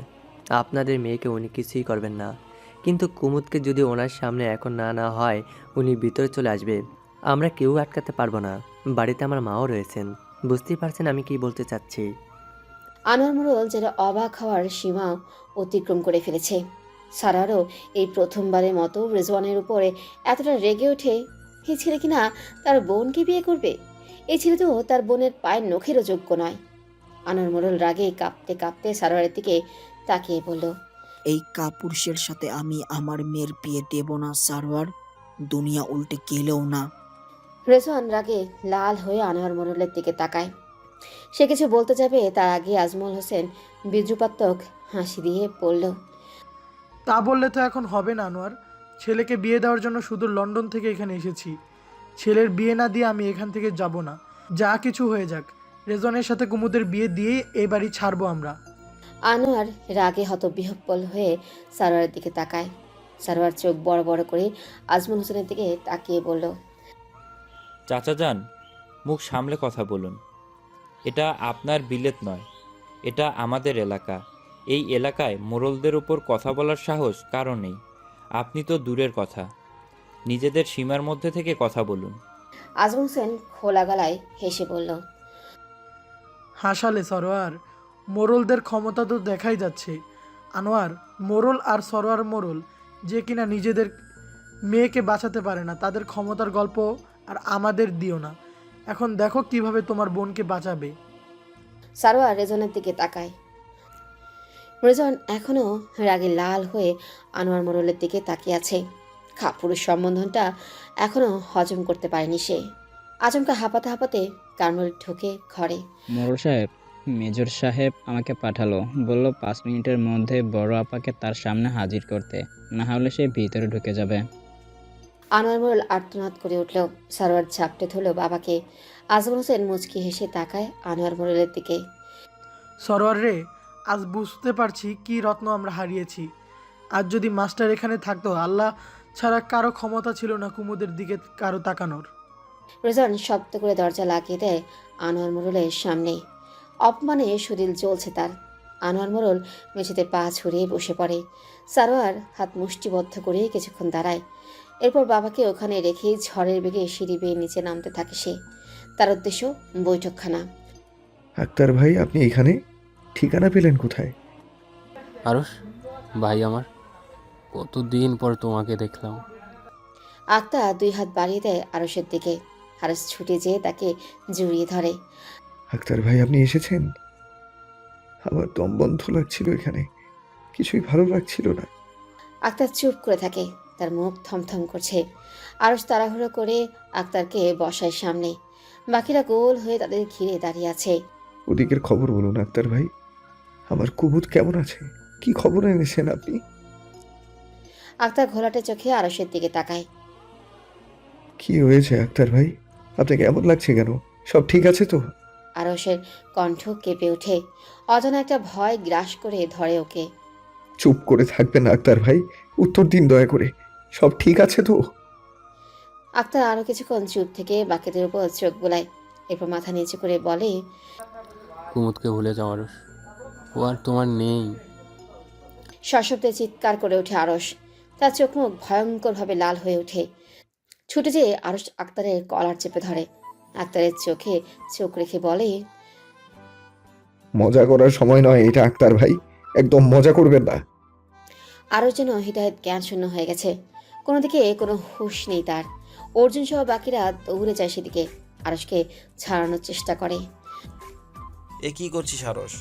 আপনাদের মেয়েকে উনি কিছুই করবেন না। কিন্তু কুমুদকে যদি ওনার সামনে এখন না হয়, উনি ভিতরে চলে আসবে। আমরা কেউ আটকাতে পারবো না। বাড়িতে আমার মাও রয়েছেন। বুঝতেই পারছেন আমি কি বলতে চাচ্ছি। আনোয়ার মোড়ল যেন অবাক হওয়ার সীমা অতিক্রম করে ফেলেছে। সারারও এই প্রথমবারের মতো রেজওয়ানের উপরে এতটা রেগে ওঠে। এই ছেলে কিনা তার বোনকে বিয়ে করবে? এই ছেলে তো তার বোনের পায়ের নখেরও যোগ্য নয়। আনোয়ার মোড়ল রাগে কাঁপতে কাঁপতে সারোয়ারের দিকে তাকিয়ে বলল, এই কাপুরুষের সাথে আমি আমার মেয়ের বিয়ে দেব না সারোয়ার, দুনিয়া উল্টে গেলেও না। রেজওয়ান রাগে লাল হয়ে আনোয়ার মোড়লের দিকে তাকায়। সে কিছু বলতে যাবে তার আগে আজমল হোসেন বিদ্রুপাত্মক হাসি দিয়ে বলল, তা বললে তো এখন হবে না আনোয়ার। ছেলেকে বিয়ে দেওয়ার জন্য শুধু লন্ডন থেকে এখানে এসেছি। ছেলের বিয়ে না দিয়ে আমি এখান থেকে যাব না। যা কিছু হয়ে যাক, রেজনের সাথে কুমুদের বিয়ে দিয়ে এই বাড়ি ছাড়বো আমরা। আনোয়ার রাগে হতবিহ্বল হয়ে সারোয়ারের দিকে তাকায়। সারোয়ার চোখ বড় বড় করে আজমল হোসেনের দিকে তাকিয়ে বলল, চাচা যান, মুখ সামলে কথা বলুন। এটা আপনার বিলেত নয়, এটা আমাদের এলাকা। এই এলাকায় মোড়লদের উপর কথা বলার সাহস কারো নেই। আপনি তো দূরের কথা, নিজেদের সীমার মধ্যে থেকে কথা বলুন। আজমল হোসেন খোলা গলায় হেসে বলল, হাসালে সরোয়ার, মোরলদের ক্ষমতা তো দেখাই যাচ্ছে। আনোয়ার, মোরল আর সরোয়ার মোরল যে কিনা নিজেদের মেয়েকে বাঁচাতে পারে না, তাদের ক্ষমতার গল্প আর আমাদের দিও না। এখন দেখো কিভাবে তোমার বোনকে বাঁচাবে। সারোয়ার রেজনের দিকে তাকায়। রেজন এখনো রাগে লাল হয়ে আনোয়ার মোড়লের দিকে তাকিয়ে আছে। কাপুরুষ সম্বোধনটা এখনো হজম করতে পারেনি সে। আচমকা হাঁপাতে হাঁপাতে কামরুল ঢুকে ঘরে। মোড়ল সাহেব, মেজর সাহেব আমাকে পাঠালো, বলল 5 মিনিটের মধ্যে বড় আপাকে তার সামনে হাজির করতে, না হলে সে ভিতরে ঢুকে যাবে। আনোয়ার মোড়ল আর্তনাদ করে উঠল। সারোয়ার ঝাপটে ধরল বাবাকে। আজমল হোসেন মুচকি হেসে তাকায় আনোয়ার মোড়লের দিকে। সরোয়ার রে, আজ বুঝতে পারছি কি রত্ন আমরা হারিয়েছি। আজ যদি মাস্টার এখানে থাকতো, আল্লাহ ছাড়া কারো ক্ষমতা ছিল না কুমুদের দিকে কারো তাকানোর। রেজন শব্দ করে দরজা লাগিয়ে দেয় আনোয়ার মোড়লের সামনে। অপমানে শরীর জ্বলছে তার। আনোয়ার মোড়ল মেঝেতে পা ছড়িয়ে বসে পড়ে। সারোয়ার হাত মুষ্টিবদ্ধ করে কিছুক্ষণ দাঁড়ায়। এরপর বাবাকে ওখানে রেখে ঝড়ের বেগে সিঁড়ি বেয়ে নিচে নামতে থাকে সে। তার উদ্দেশ্য বৈঠকখানা। আক্তার ভাই, আপনি এখানে? ঠিকানা পেলেন কোথায়? আরশ ভাই আমার, কতদিন পর তোমাকে দেখলাম। আক্তার 2 হাত বাড়িয়ে দেয় আরশের দিকে। আরশ ছুটে যেয়ে তাকে জড়িয়ে ধরে। আক্তার ভাই, আপনি এসেছেন? আমার দম বন্ধ লাগছিল এখানে, কিছুই ভালো লাগছিল না। আক্তার চুপ করে থাকে। তার মুখ থমথম করছে। আরশ তাড়াহুড়ো করে আক্তারকে বসায় সামনে। বাকিরা গোল হয়ে তাদের ঘিরে দাঁড়িয়ে আছে। ওদিকের খবর বলুন আক্তার ভাই। আমার কুবুত কেমন আছে? কি খবর এনেছেন আপনি? আক্তার ঘোলাটে চোখে আরশের দিকে তাকায়। কি হয়েছে আক্তার ভাই? আপনাকে এমন লাগছে কেন? সব ঠিক আছে তো? আরশের কণ্ঠ কেঁপে ওঠে। অজানা একটা ভয় গ্রাস করে ধরে ওকে। চুপ করে থাকবেন আক্তার ভাই, উত্তর দিন দয়া করে। সব ঠিক আছে তো? আক্তার আরো কিছুক্ষণ চুপ থেকে বাকিদের উপর চোখ বোলায়। এরপর মাথা নিচু করে বলে, কুমুদকে ভুলে যাও আরশ, ও আর তোমার নেই। সশব্দে চিৎকার করে ওঠে আরশ। তার চোখ মুখ ভয়ঙ্করভাবে লাল হয়ে ওঠে। ছুটে যেয়ে আরশ আক্তারের কলার চেপে ধরে। আক্তারের চোখে চোখ রেখে বলে, মজা করার সময় নয় এটা আক্তার ভাই, একদম মজা করবেন না। আরও যেন হৃদয়ের জ্ঞান শূন্য হয়ে গেছে। কোনো দিকে কোনো হুঁশ নেই তার। অর্জুন সহ বাকিরা দৌড়ে যায় সেদিকে, আরশকে ছাড়ানোর চেষ্টা করে। এ কি করছিস আরস?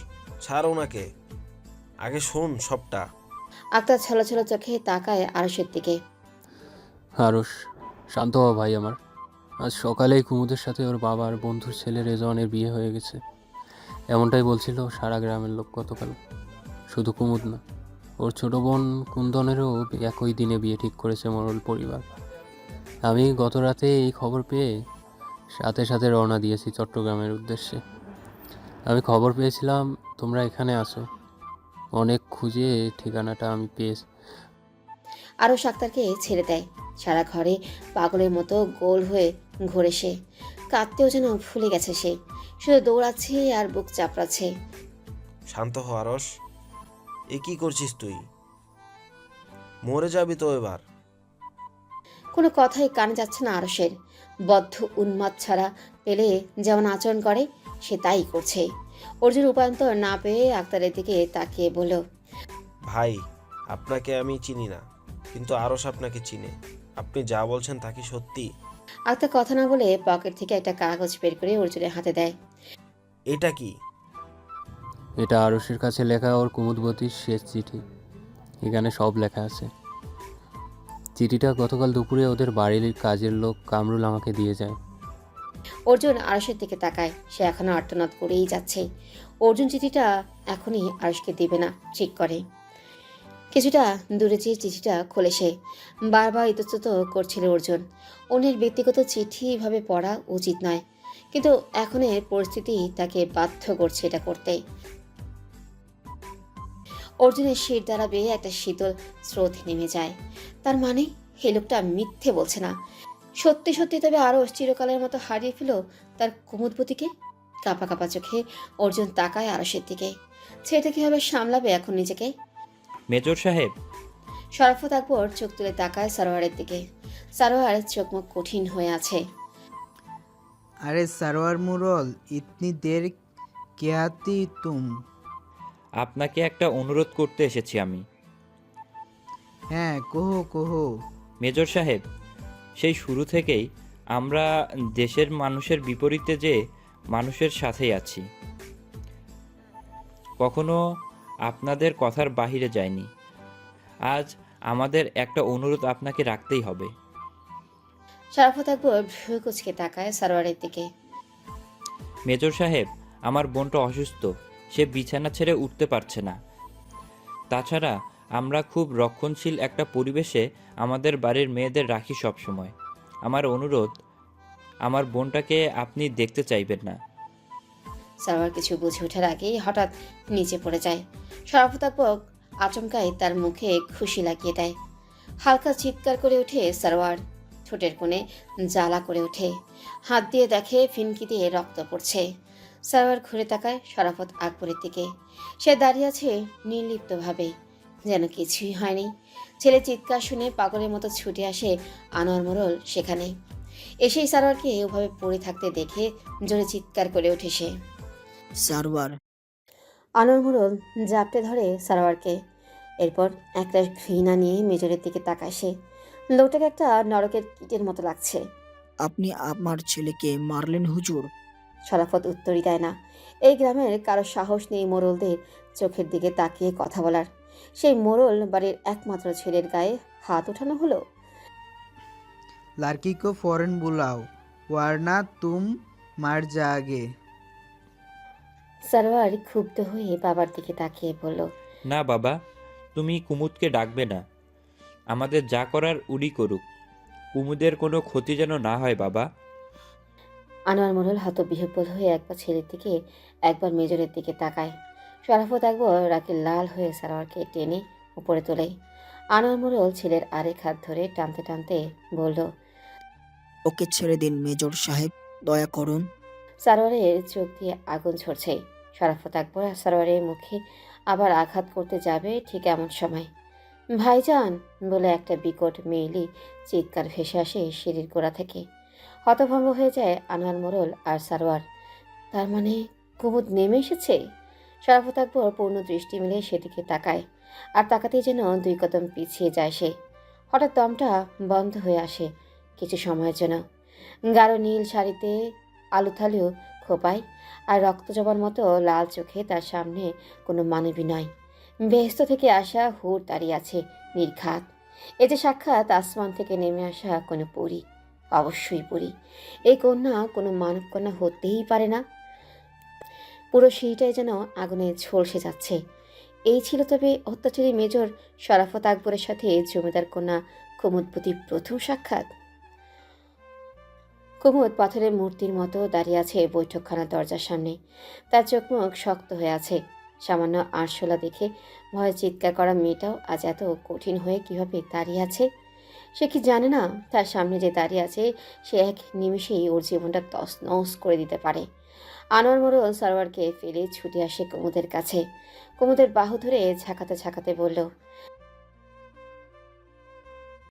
ছাড় ওনাকে, আগে শোন সবটা। আক্তার ছলো চোখে তাকায় আরশের দিকে। আরস, শান্ত হও ভাই আমার। আজ সকালেই কুমুদের সাথে ওর বাবার বন্ধুর ছেলে রেজওয়ানের বিয়ে হয়ে গেছে। এমনটাই বলছিল সারা গ্রামের লোক গতকাল। শুধু কুমুদ না, ওর ছোট বোন কুন্দনেরও একই দিনে বিয়ে ঠিক করেছে মোড়ল পরিবার। আমি গত রাতে এই খবর পেয়ে সাথে সাথে রওনা দিয়েছি চট্টগ্রামের উদ্দেশ্যে। আমি খবর পেয়েছিলাম তোমরা এখানে আসো, অনেক খুঁজে ঠিকানাটা আমি পেয়েছি। আরশ আক্তারকে ছেড়ে দেয়। সারা ঘরে পাগলের মতো গোল হয়ে ঘোরে সে। কাঁদতেও যেন ভুলে গেছে সে, শুধু দৌড়াচ্ছে আর বুক চাপড়াচ্ছে। শান্ত হ আরস, এ কি করছিস তুই? মরে যাবি তো এবার। কোনো কথাই কানে যাচ্ছে না আরশের। বদ্ধ উন্মাদ ছাড়া পেলে যেমন আচরণ করে সে তাই করছে। অর্জুন উপান্তর না পেয়ে আক্তারের দিকে তাকিয়ে বলল, ভাই, আপনাকে আমি চিনি না, কিন্তু আরস আপনাকে চিনে। আপনি যা বলছেন তা কি সত্যি? আক্তার কথা না বলে পকেট থেকে একটা কাগজ বের করে অর্জুনের হাতে দেয়। এটা কি? এটা আরসের কাছে লেখা ওর কুমুদবতীর শেষ চিঠি। এখানে সব লেখা আছে। চিঠিটা গতকাল দুপুরে ওদের বাড়ির কাজের লোক কামরুল আমাকে দিয়ে যায়। অর্জুন আরশের দিকে তাকায়। সে এখনো আর্তনাদ করেই যাচ্ছে। অর্জুন চিঠিটা এখনই আরশকে দেবে না ঠিক করে। কিছুটা দূরে যেয়ে চিঠিটা খোলে সে। বারবার ইতস্তত করছিল অর্জুন। অন্যের ব্যক্তিগত চিঠি এভাবে পড়া উচিত নয়, কিন্তু এখনের পরিস্থিতি তাকে বাধ্য করছে এটা করতে। অর্জুনের শির দ্বারা বেয়ে একটা শীতল স্রোত নেমে যায়। তার মানে এই লোকটা মিথ্যে বলছে না, সত্যি সত্যি তবে আরও চিরকালের মতো হারিয়ে ফেল তার কুমুদবতীকে। কাঁপা কাঁপা চোখে অর্জুন তাকায় আরশের দিকে। ছেলেটা কিভাবে সামলাবে এখন নিজেকে? মেজর সাহেব, শরাফত আকবর চোখ তুলে তাকায় সারোয়ারের দিকে। সারোয়ার চোখ মুখ কঠিন হয়ে আছে। अरे सरवर मुरल इतनी देर क्या थी तुम? আপনাকে একটা অনুরোধ করতে এসেছি আমি। হ্যাঁ, কহো কহো। মেজর সাহেব, সেই শুরু থেকেই আমরা দেশের মানুষের বিপরীতে যে মানুষের সাথেই আছি, কখনো আপনাদের কথার বাহিরে যায়নি। আজ আমাদের একটা অনুরোধ আপনাকে রাখতেই হবে। শরাফত আকবর ভ্রু কুচকে তাকায় সারোয়ারের দিকে। মেজর সাহেব, আমার বোনটা অসুস্থ, সে বিছানা ছেড়ে উঠতে পারছে না। তাছাড়া আমরা খুব রক্ষণশীল একটা পরিবেশে আমাদের বাড়ির মেয়েদের রাখি সব সময়। আমার অনুরোধ, আমার বোনটাকে আপনি দেখতে চাইবেন না। সারোয়ার কিছু বুঝে ওঠার আগেই হঠাৎ নিচে পড়ে যায়। শরাফত আকবর আচমকাই তার মুখে খুশি লাগিয়ে দেয়। হালকা চিৎকার করে ওঠে সারোয়ার। ঠোঁটের কোণে জ্বালা করে ওঠে। হাত দিয়ে দেখে ফিনকি দিয়ে রক্ত পড়ছে। সারোয়ার ঘুরে তাকায় শরাফত আকবরের দিকে। সে দাঁড়িয়ে আছে নির্লিপ্তভাবে, যেন কিছুই হয়নি। ছেলে চিৎকার শুনে পাগলের মতো ছুটে আসে আনোয়ার মোড়ল সেখানে। এসেই সারোয়ারকে ওভাবে পড়ে থাকতে দেখে জোরে চিৎকার করে ওঠে সে। সারোয়ার! আনোয়ার মোড়ল জাপটে ধরে সারোয়ারকে। এরপর একটা ঘৃণা নিয়ে মেজরের দিকে তাকায় সে। লোকটাকে একটা নরকের কীটের মতো লাগছে। আপনি আমার ছেলেকে মারলেন হুজুর? শরাফত উত্তরই দেয় না। এই গ্রামের কারো সাহস নেই মোড়লদের চোখের দিকে তাকিয়ে কথা বলার। সেই মোড়ল বাড়ির একমাত্র ছেলের গায়ে হাত ওঠানো হলো। लड़की को फौरन बुलाओ वरना तुम मर जाओगे। সারোয়ার ক্ষুব্ধ হয়ে বাবার দিকে তাকিয়ে বলল, না বাবা, তুমি কুমুদকে ডাকবে না। আমাদের যা করার উনি করুক, কুমুদের কোনো ক্ষতি যেন না হয় বাবা। আনোয়ার মোড়ল হতবিহ্বল হয়ে একবার ছেলের দিকে একবার মেজরের দিকে তাকায়। শরাফত একবার রাগে লাল হয়ে সারোয়ারকে টেনে উপরে তোলে। আনোয়ার মোড়ল ছেলের আরেক হাত ধরে টানতে টানতে বলল, ওকে ছেড়ে দিন মেজর সাহেব, দয়া করুন। সারোয়ারের চোখ দিয়ে আগুন ঝরছে। শরাফত আকবর সারোয়ারের মুখে আবার আঘাত করতে যাবে ঠিক এমন সময় ভাইজান বলে একটা বিকট মেয়েলি চিৎকার ভেসে আসে সিঁড়ির গোড়া থেকে। হতভম্ব হয়ে যায় আনোয়ার মোড়ল আর সারোয়ার। তার মানে কুমুদ নেমে এসেছে? শরাফত আকবর পূর্ণ দৃষ্টি মিলে সেদিকে তাকায়, আর তাকাতেই যেন 2 কদম পিছিয়ে যায় সে। হঠাৎ দমটা বন্ধ হয়ে আসে কিছু সময়ের জন্য। গাঢ় নীল শাড়িতে আলুথালু খোপায় আর রক্ত জবার মতো লাল চোখে তার সামনে কোনো মানবী নয়। বেহেস্ত থেকে আসা হুর দাঁড়িয়ে আছে নির্ঘাত। এ যে সাক্ষাৎ আসমান থেকে নেমে আসা কোনো পরী, অবশ্যই পরী। এই কন্যা কোনো মানব কন্যা হতেই পারে না। পুরো সিঁড়িটাই যেন আগুনে ঝলসে যাচ্ছে। এই ছিল তবে অত্যাচারী মেজর শরাফত আকবরের সাথে জমিদার কন্যা কুমুদপতির প্রথম সাক্ষাৎ। কুমুদ পাথরের মূর্তির মতো দাঁড়িয়ে আছে বৈঠকখানার দরজার সামনে। তার চোখ মুখ শক্ত হয়ে আছে। সামান্য আরশোলা দেখে ভয়ে চিৎকার করা মেয়েটাও আজ এত কঠিন হয়ে কিভাবে দাঁড়িয়ে আছে। সে কি জানে না তার সামনে যে দাঁড়িয়ে আছে সে এক নিমেষেই ওর জীবনটা তছনছ করে দিতে পারে। আনোয়ার মোড়ল সারোয়ারকে ফেলে ছুটে আসে কুমুদের কাছে। কুমুদের বাহু ধরে ঝাঁকাতে ঝাঁকাতে বলল,